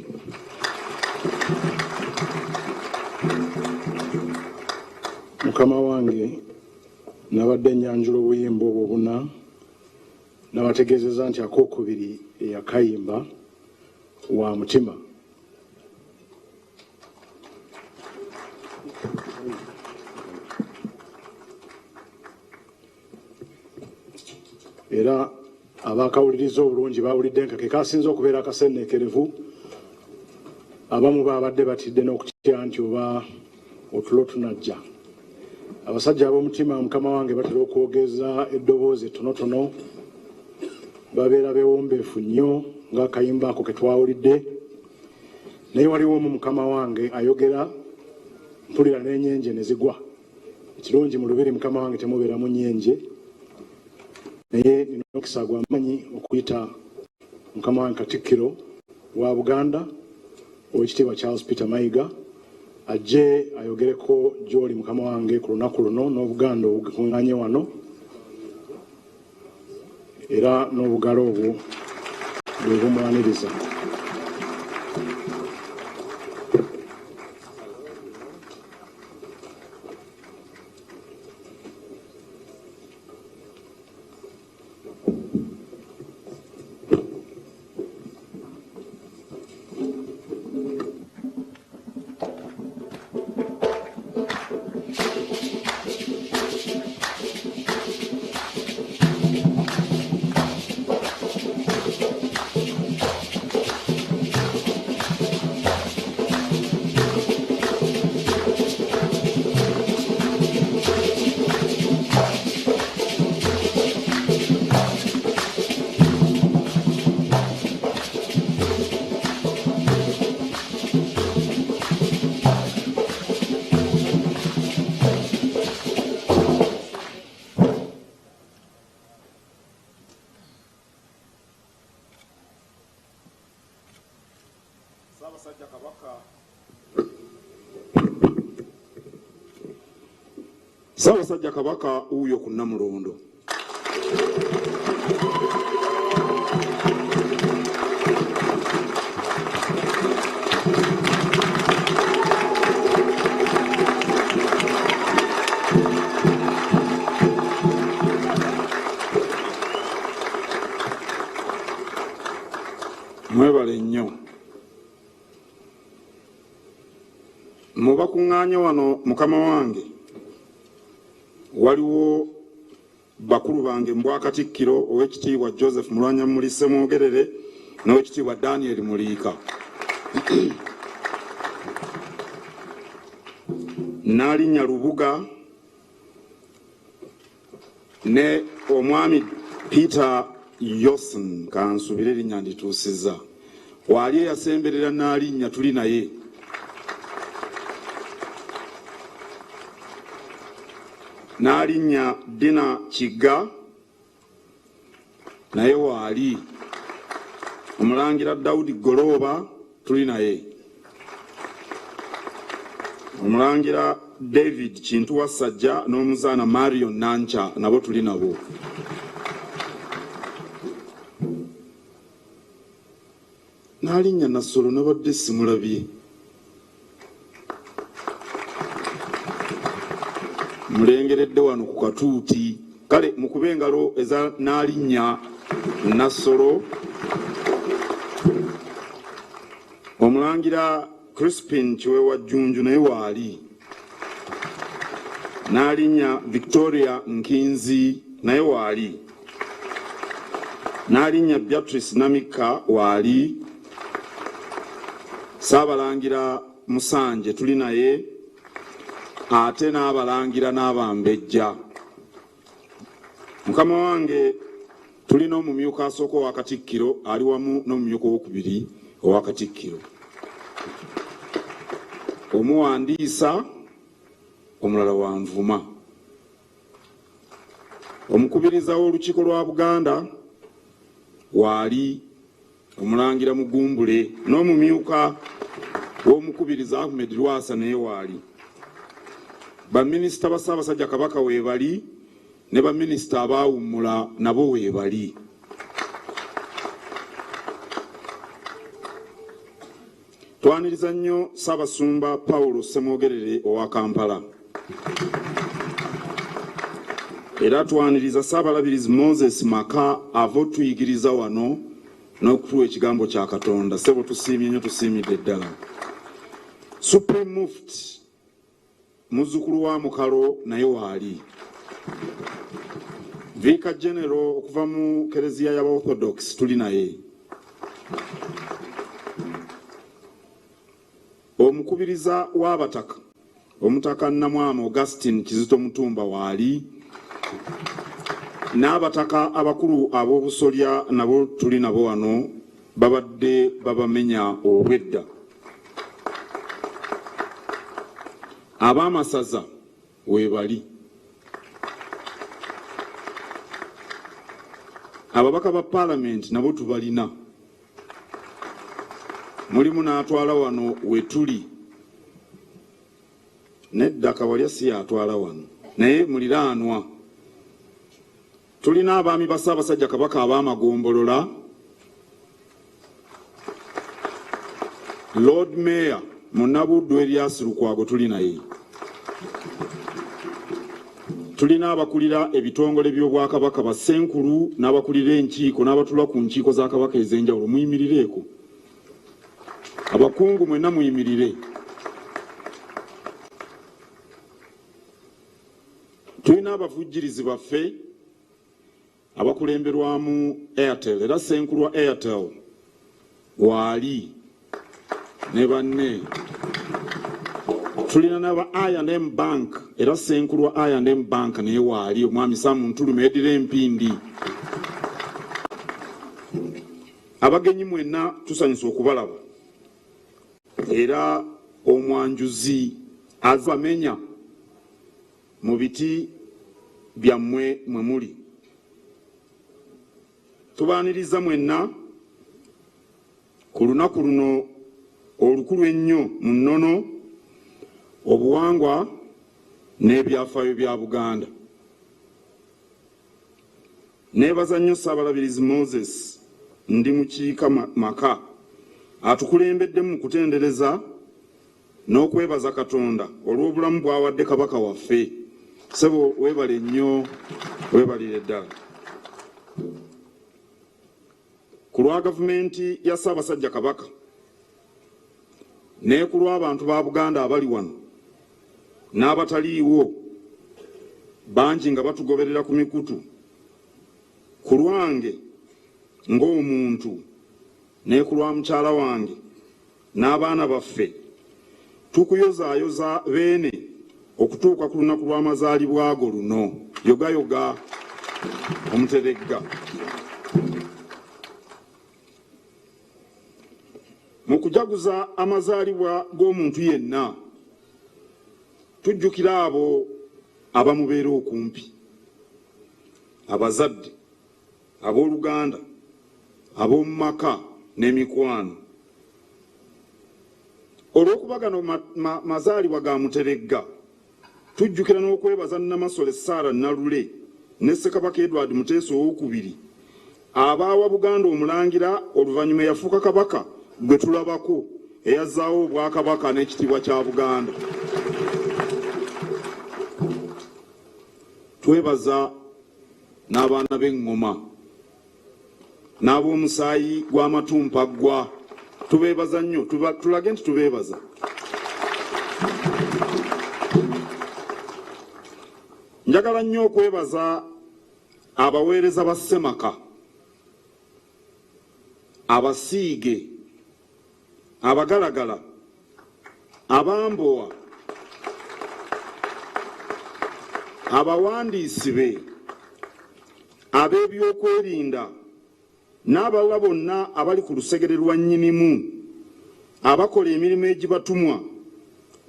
Mukama wange nabadde nyanjula obuyimba obwo buna nabategeezeza nti akookubiri eyakayimba wa mutima. Era abakawuliriza obulungi bawulidde nka ke kasinze okubeera akasenneekerevu. Abamu babadde batidde n'okutya nti oba otulo tunajja. Abasajja ab'omutima Mukama wange batera okwogeza eddoboozi ettonotono, babeera beewombeefu nnyo ng'akayimba ako ke twawulidde. Naye waliwo omu Mukama wange ayogera mpulira n'ennyenje ne zigwa. Ekirungi mu Lubiri Mukama wange temubeeramu nnyenje, naye nina omukisa gw'amaanyi okuyita Mukama wange Katikkiro wa Buganda Oweekitiibwa Charles Peter Mayiga ajje ayogereko gy'oli Mukama wange ku lunaku luno n'Obuganda obukuŋŋaanye wano era n'obugalo obwo bwe bumwaniriza. Ssaabasajja Kabaka wuuyo ku Namulondo. Mwebale nnyo. Mubakuŋŋaanye wano Mukama wange waliwo bakulu bange Mbwakatikkiro Oweekitiibwa Joseph Mulwanyamuli Ssemwogerere n'Oweekitiibwa Daniel Muliika. Naalinnya Lubuga ne omwami Peter Yosen kansubire erinnya ndituusizza. Waali eyasemberera Naalinnya tuli naye. Naalinnya Dina Kigga naye waali. Omulangira Daudi Goloba tuli naye. Omulangira David Kintu Wasajja n'omuzaana Marion Nancha nabo tuli nabo. Naalinnya Nasolo nabadde simulabye. Mulengeredde wano ku katuuti. Kale mukube engalo eza Naalinnya Nasolo. Omulangira Crispin Kiwewa Jjunju naye waali. Naalinnya Victoria Nkinzi naye waali. Naalinnya Beatrice Namika waali. Saabalangira Musanje tuli naye. Ate n'abalangira n'abambejja. Mukama wange tulina omumyuka asooka owa Katikkiro ali wamu n'omumyuka owokubiri owa Katikkiro. Omuwandiisa omulala wa Nvuma. Omukubiriza w'olukiiko lwa Buganda waali omulangira Mugumbule n'omumyuka w'omukubiriza Ahmed Lwasa naye waali. Baminisita ba Ssaabasajja Kabaka weebali ne baminisita abaawummula nabo weebali. Twaniriza nnyo Ssaabasumba Paulo Ssemwogerere owa Kampala. Era twaniriza Ssaabalabirizi Moses Maka avo tuyigiriza wano n'okutuwa ekigambo kya Katonda. Ssebo tusiimye nnyo, tusiimidde ddala. Supreme Mufti muzzukulu wa Mukalo naye waali. Vicar General okuva mu Kereziya y'Abaorthodox tuli naye. Omukubiriza w'abataka omutaka Namwama Augustine Kizito Mutumba waali. N'abataka abakulu ab'obusolya nabo tuli nabo wano babadde babamenya obwedda. Ab'amasaza weebali. Ababaka ba Parliament nabo tubalina. Mulimu n'atwala wano wetuli. Nedda Kawalya si yatwala wano naye muliraanwa. Tulina abaami ba Ssaabasajja Kabaka ab'amagombolola. Lord Mayor Munnabuddu Erias Lukwago tuli naye. Tulina abakulira ebitongole by'Obwakabaka bassenkulu n'abakulira enkiiko n'abatula ku nkiiko za Kabaka ez'enjawulo. Muyimirireeko. Abakungu mwenna muyimirire. Tulina abavujjirizi baffe abakulemberwamu Airtel era ssenkulu wa Airtel waali ne banne. Tulina n'aba I&M Bank era ssenkulu wa I&M Bank naye waali omwami Sam Ntulume Edire Empindi. Abagenyi mwenna tusanyusa okubalaba. Era omwanjuzi azamenya mu biti byammwe mwe muli. Tubaaniriza mwenna ku lunaku luno olukulu ennyo mu nnono obuwangwa n'ebyafaayo bya Buganda. Neebaza nnyo Ssaabalabirizi Moses ndi mukiika Maka atukulembeddemu mu kutendereza n'okwebaza Katonda olw'obulamu bw'awadde Kabaka waffe. Ssebo weebale nnyo, weebalire ddala. Ku lwa gavumenti ya Ssaabasajja Kabaka ne ku lw'abantu ba Buganda abali wano n'abataliiwo bangi nga batugoberera ku mikutu, ku lwange ng'omuntu ne ku lwa mukyala wange n'abaana baffe tukuyozaayoza beene okutuuka ku lunaku lw'amazaalibwa go luno. Yogayoga omuteregga. Mu kujaguza amazaalibwa g'omuntu yenna tujjukira abo abamubeera okumpi, abazadde, abooluganda, ab'omu maka n'emikwano. Olw'okuba gano mazaalibwa ga muteregga tujjukira n'okwebaza Namasole Sarah Nalule ne Ssekabaka Edward Muteesa II abaawa Buganda omulangira oluvannyuma yafuuka Kabaka gwe tulabako eyazzaawo Obwakabaka n'ekitiibwa kya Buganda. Twebaza n'abaana b'eŋŋoma n'ab'omusaayi gw'amatumpaggwa. Tubeebaza nnyo, tulage nti tubeebaza. Njagala nnyo okwebaza abaweereza ba Ssemaka, abasiige, abagalagala, abambowa, abawandiisi be, ab'ebyokwerinda n'abalala bonna abali ku lusegere lwa nnyinimu abakola emirimu egibatumwa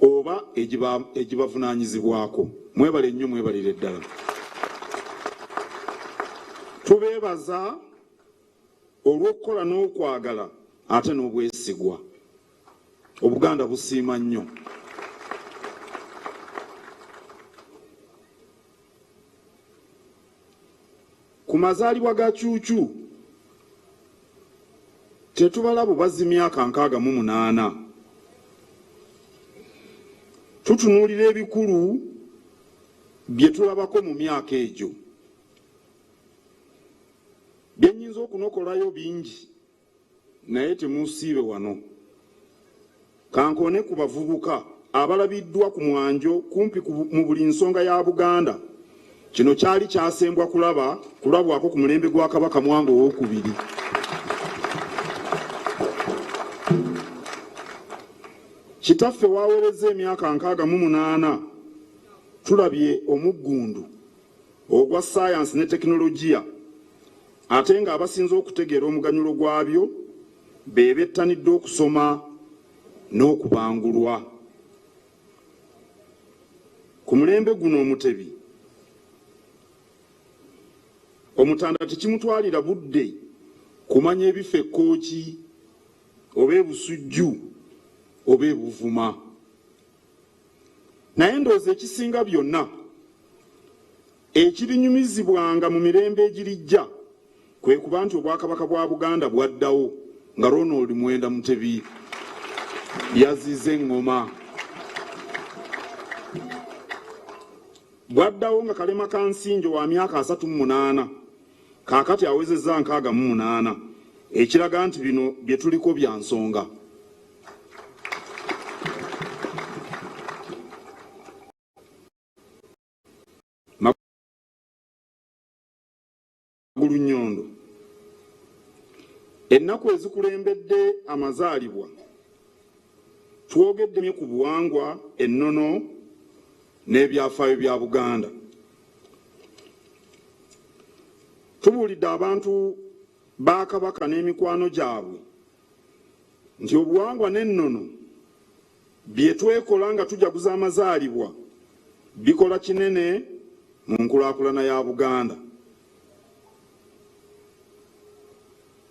oba egibavunaanyizibwako. Mwebale nnyo, mwebalire ddala. Tubeebaza olw'okukola n'okwagala ate n'obwesigwa. Obuganda busiima nnyo. Ku mazaalibwa ga Cuucu tetubala bubazi myaka 68 tutunuulira ebikulu bye tulabako mu myaka egyo. Bye nnyinza okunokolayo bingi naye temusiibe wano. Kankone ku bavubuka abalabiddwa ku mwanjo kumpi mu buli nsonga ya Buganda. Kino kyali kyasembwa kulabwako ku mulembe gwa Kabaka Mwanga II. Kitaffe waweereza emyaka 68 tulabye omuggundu ogwa science ne tekinologiya, ate nga abasinze okutegeera omuganyulo gwabyo beebettanidde okusoma n'okubangulwa. Ku mulembe guno omutebi omutanda tekimutwalira budde kumanya ebifo ekkooki oba ebusujju oba ebuvuma. Naye ndowooza ekisinga byonna ekirinyumizibwanga mu mirembe egirijja kwe kuba nti obwakabaka bwa Buganda bwaddawo nga Ronald Mwenda Mutebi yazize eŋŋoma. Bwaddawo nga Kalema Kansinjo wa myaka 38 kaakati awezezza 68, ekiraga nti bino bye tuliko bya nsonga. Magulu Nnyondo, ennaku ezikulembedde amazaalibwa twogeddemye ku buwangwa, ennono n'ebyafaayo bya Buganda. Tubuulidde abantu ba Kabaka n'emikwano gyabwe nti obuwangwa n'ennono bye twekola nga tujaguza amazaalibwa bikola kinene mu nkulaakulana ya Buganda.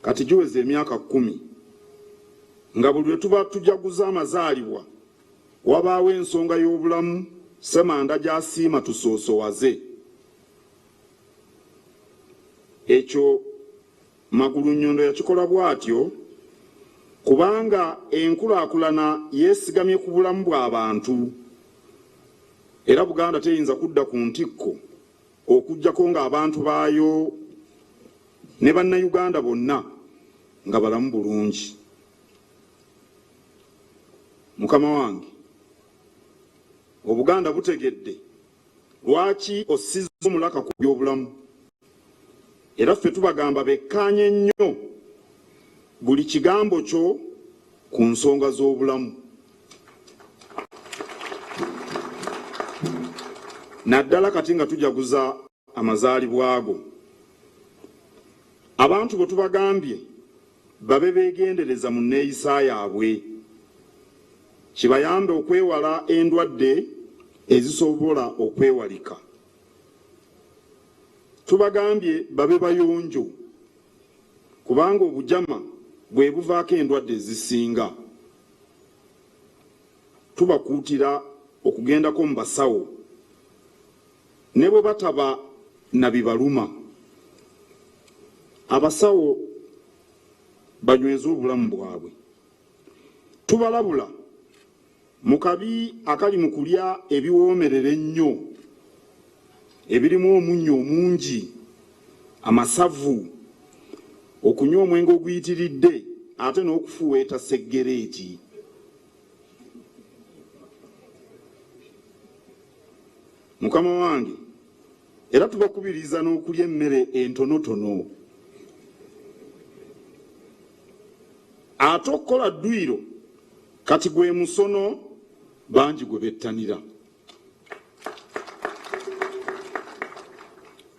Kati giweze emyaka 10 nga buli lwe tuba tujaguza amazaalibwa wabaawo ensonga y'obulamu Semanda gy'asiima tusoosowaze. Ekyo Magulu Nnyondo yakikola bw'atyo kubanga enkulaakulana yeesigamye ku bulamu bw'abantu, era Buganda teyinza kudda ku ntikko okuggyako ng'abantu baayo ne bannayuganda bonna nga balamu bulungi. Mukama wange, Obuganda butegedde lwaki osizza omulaka ku by'obulamu, era ffe tubagamba bekkaanye nnyo buli kigambo kyo ku nsonga z'obulamu. Naddala kati nga tujaguza amazaalibwa ago, abantu bwe tubagambye babe beegendereza mu nneeyisa yaabwe, kibayambe okwewala endwadde ezisobola okwewalika. Tubagambye babe bayonjo kubanga obujama bwe buvaako endwadde ezisinga. Tubakuutira okugendako mu basawo ne bwe bataba na bibaluma. Abasawo banyweze obulamu bwabwe. Tubalabula mu kabi akali mu kulya ebiwoomerera ennyo ebirimu omunnyo omungi, amasavu, okunywa omwenge oguyitiridde ate n'okufuweeta seggereeti. Mukama wange, era tubakubiriza n'okulya emmere entonotono. Ate okukola ddwiro kati gwe musono bangi gwe bettanira.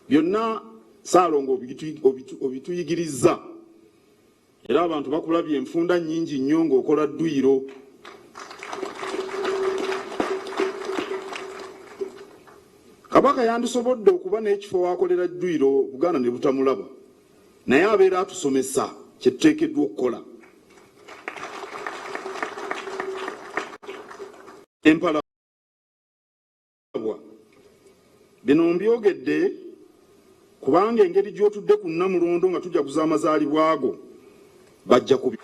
Byonna Ssaalongo obituyigiriza, era abantu bakulabye enfunda nnyingi nnyo ng'okola ddwiro. Kabaka yandisobodde okuba n'ekifo wakolera ddwiro Buganda ne butamulaba, naye abeera atusomesa kye tuteekeddwa okukola. Empalabwa bino mbyogedde kubanga engeri gy'otudde ku Nnamulondo nga tujaguza amazaalibwa ago bajja kubi.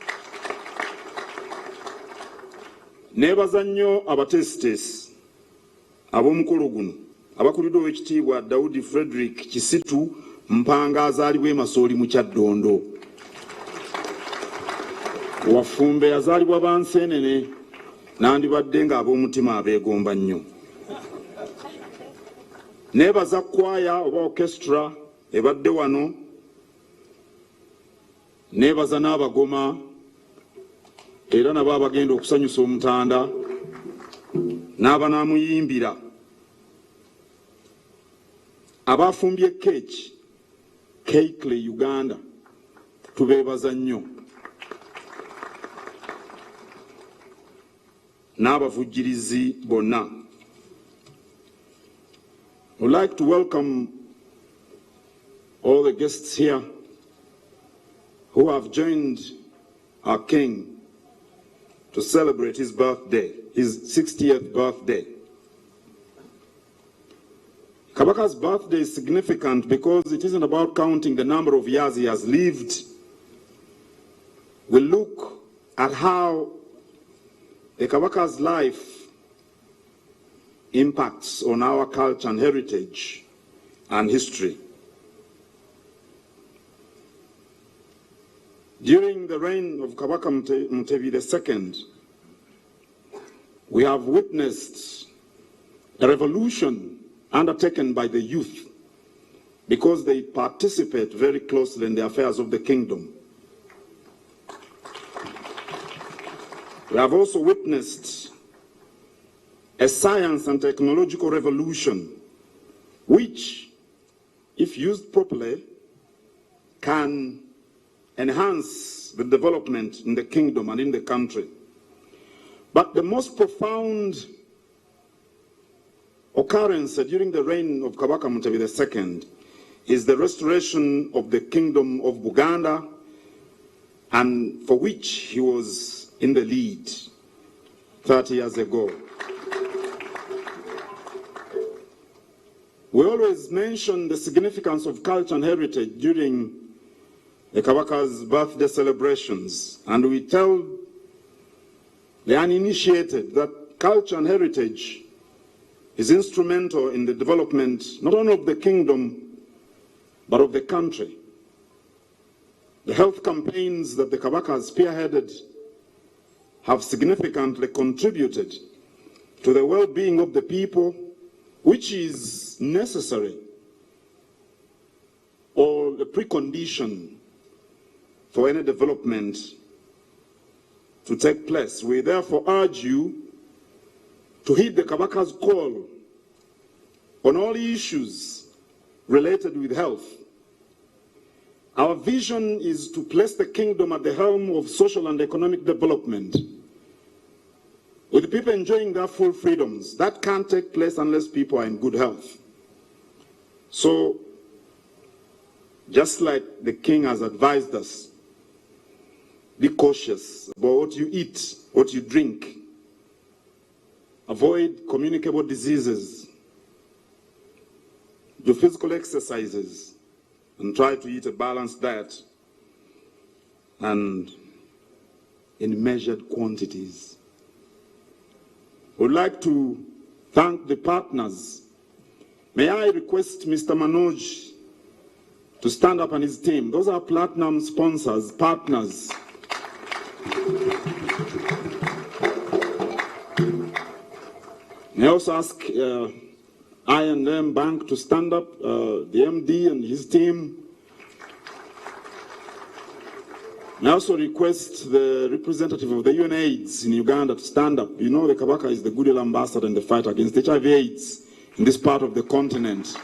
Neebaza nnyo abateesiteesi ab'omukolo guno abakuliddwa ow'ekitiibwa Daudi Frederick Kisitu Mpanga azaalibwa e Masooli mu Kyaddondo. Wafumbe yazaalibwa Banseenene nandibadde nga ab'omutima abeegomba nnyo. Neebaza kwaya oba orchestra ebadde wano, neebaza n'abagoma era nabo abagenda okusanyusa omutanda n'abanaamuyimbira, abafumbye Keikle Uganda, tubeebaza nnyo, n'abavujjirizi bonna. I would like to welcome all the guests here who have joined our king to celebrate his birthday, his 60th birthday. Kabaka's birthday is significant because it isn't about counting the number of years he has lived. We look at how the Kabaka's life impacts on our culture and heritage and history. During the reign of Kabaka Mutebi II, we have witnessed a revolution undertaken by the youth because they participate very closely in the affairs of the kingdom. We have also witnessed a science and technological revolution which, if used properly, can enhance the development in the kingdom and in the country. But the most profound occurrence during the reign of Kabaka Mutebi II is the restoration of the kingdom of Buganda, and for which he was in the lead 30 years ago. We always mention the significance of culture and heritage during the Kabaka's birthday celebrations, and we tell the uninitiated that culture and heritage is instrumental in the development not only of the kingdom but of the country. The health campaigns that the Kabaka has spearheaded have significantly contributed to the well-being of the people, which is necessary or the precondition for any development to take place. We therefore urge you to heed the Kabaka's call on all issues related with health. Our vision is to place the kingdom at the helm of social and economic development, with people enjoying their full freedoms. That can't take place unless people are in good health. So, just like the king has advised us, be cautious about what you eat, what you drink. Avoid communicable diseases. Do physical exercises and try to eat a balanced diet and in measured quantities. We'd like to thank the partners. May I request Mr. Manoj to stand up and his team. Those are platinum sponsors, partners. May I also ask I&M Bank to stand up, the MD and his team. May I also request the representative of the UNAIDS in Uganda to stand up. You know the Kabaka is the goodwill ambassador in the fight against HIV/AIDS in this part of the continent.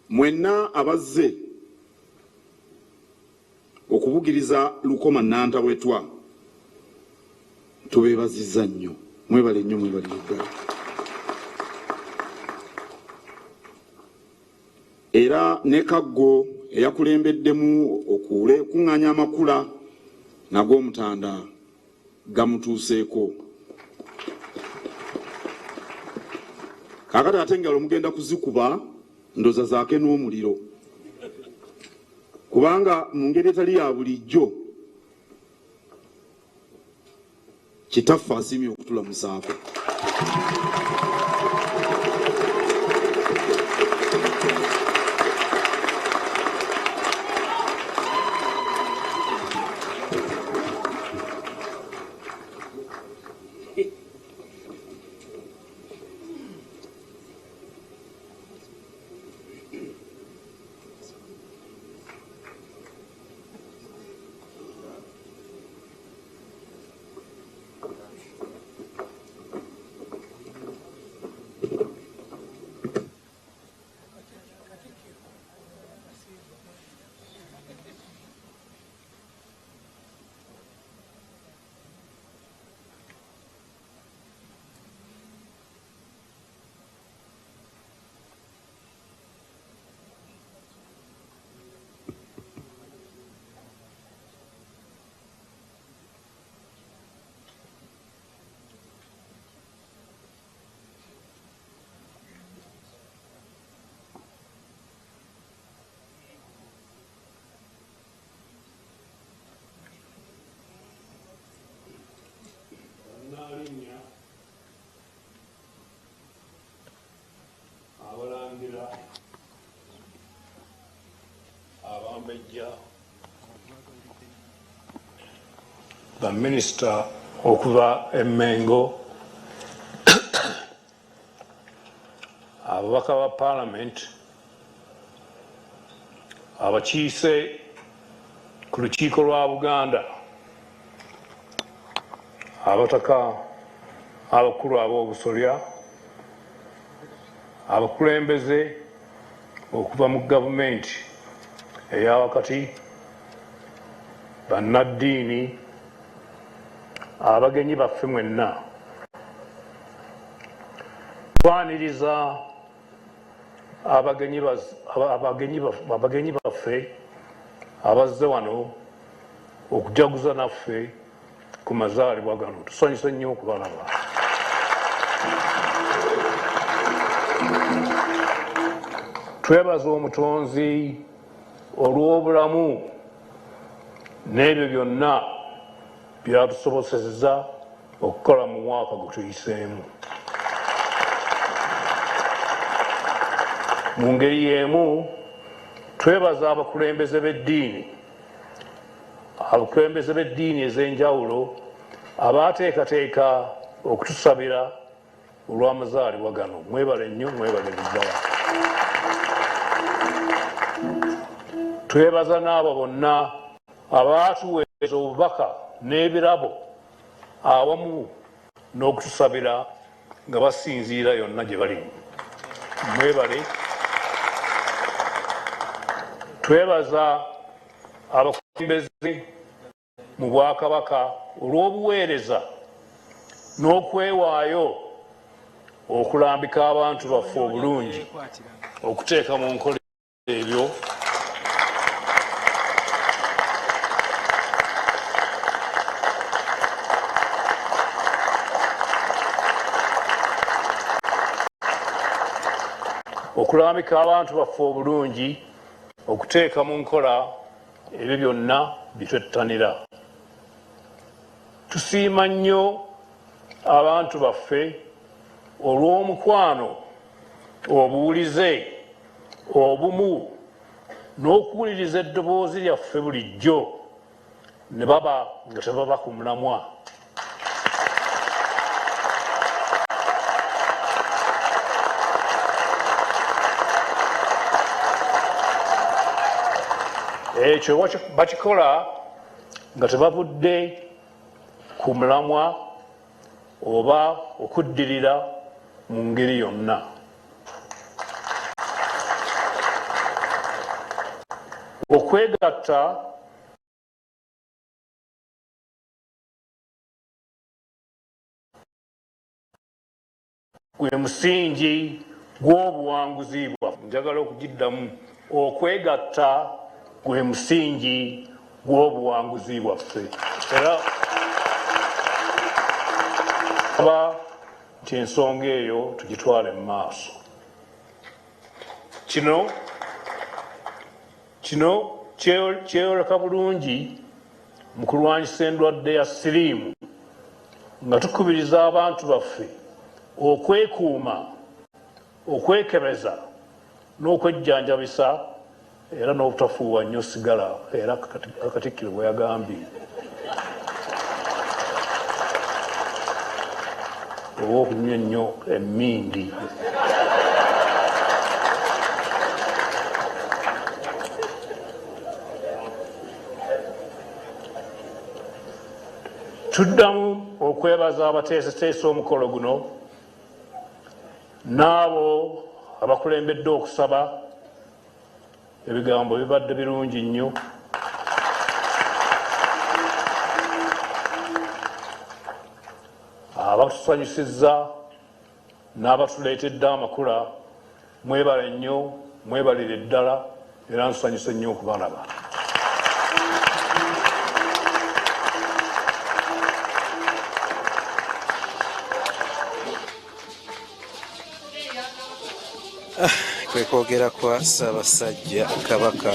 Mwenna abazze okubugiriza lukoma nanta wetwa tubeebazizza nnyo, mwebale nnyo, mwebale ddala. Era ne Kaggo eyakulembeddemu okuŋŋaanya amakula n'ag'omutanda gamutuuseeko. Kaakati ate engalo mugenda kuzikuba ndoza zaake n'omuliro. kubanga mu ngeri etali ya bulijjo kitaffe asiimye okutulamusaako. abalangira abambejja baminisita okuva e Mengo, ababaka ba Parliament, abakiise ku lukiiko lwa Buganda, abataka abakulu ab'obusolya, abakulembeze okuva mu gavumenti eyawakati, bannaddiini, abagenyi baffe mwenna, twaniriza abagenyi baffe abazze wano okujaguza naffe ku mazaalibwa gano. Tusanyuse nnyo okubalaba. Twebaza omutonzi olw'obulamu n'ebyo byonna byatusobosezza okukola mu mwaka gwe tuyiseemu. Mu ngeri y'emu twebaza abakulembeze b'eddiini ez'enjawulo abaateekateeka okutusabira olw'amazaalibwa gano. Mwebale nnyo, mwebale ddala. Twebaza n'abo bonna abaatuweereza obubaka n'ebirabo awamu n'okutusabira nga basinziira yonna gye bali. Mwebale. Twebaza abakulembeze mu Bwakabaka olw'obuweereza n'okwewaayo okulambika abantu baffe obulungi, okuteeka mu nkola ebyo okuteeka mu nkola ebyo byonna bitwettanira. Tusiima nnyo abantu baffe olw'omukwano, obuwulize, obumu n'okuwuliriza eddoboozi lyaffe bulijjo ne baba nga tebaba ku mulamwa. Ekyo bakikola nga tebavudde ku mulamwa oba okuddirira mu ngeri yonna. Okwegatta gwe musingi gw'obuwanguzi bwaffe. Njagala okugiddamu. Okwegatta gwe musingi gw'obuwanguzi bwaffe. Era aba nti ensonga eyo tugitwale mu maaso. Kino kyeyoleka bulungi mu kulwanyisa endwadde ya siriimu nga tukubiriza abantu baffe okwekuuma, okwekebeza n'okwejjanjabisa era n'obutafuuwa nnyo sigala, era Katikkiro bwe yagambye oba okunywa ennyo emmindi. Tuddamu okwebaza abateeseteese omukolo guno n'abo abakulembedde okusaba. Ebigambo bibadde birungi nnyo. Abatusanyusizza n'abatuleetedde amakula, mwebale nnyo, mwebalire ddala era nsanyuse nnyo okubalaba. Kwekwogera kwa Ssaabasajja Kabaka.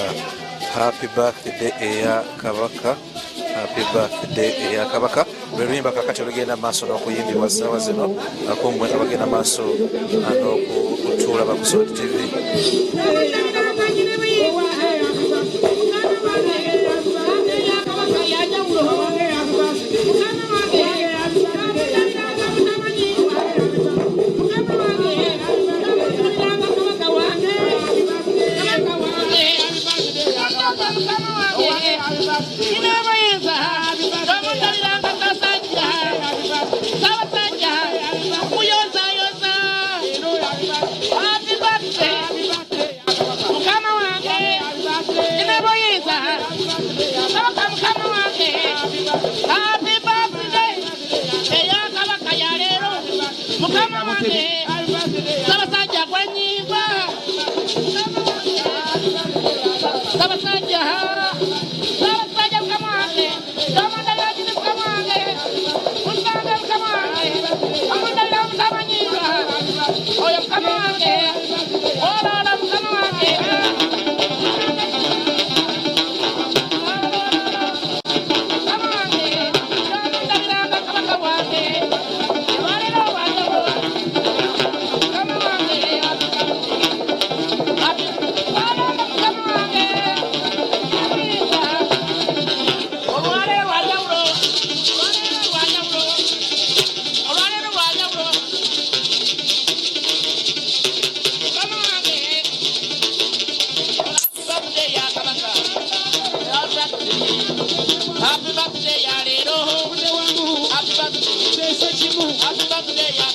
Happy birthday eya Kabaka, happy birthday eya Kabaka. Lwe luyimba kakati olugenda maaso n'okuyimbibwa ssaawa zino akummwe abagenda maaso n'okutuula bakusoola TV. Happy birthday,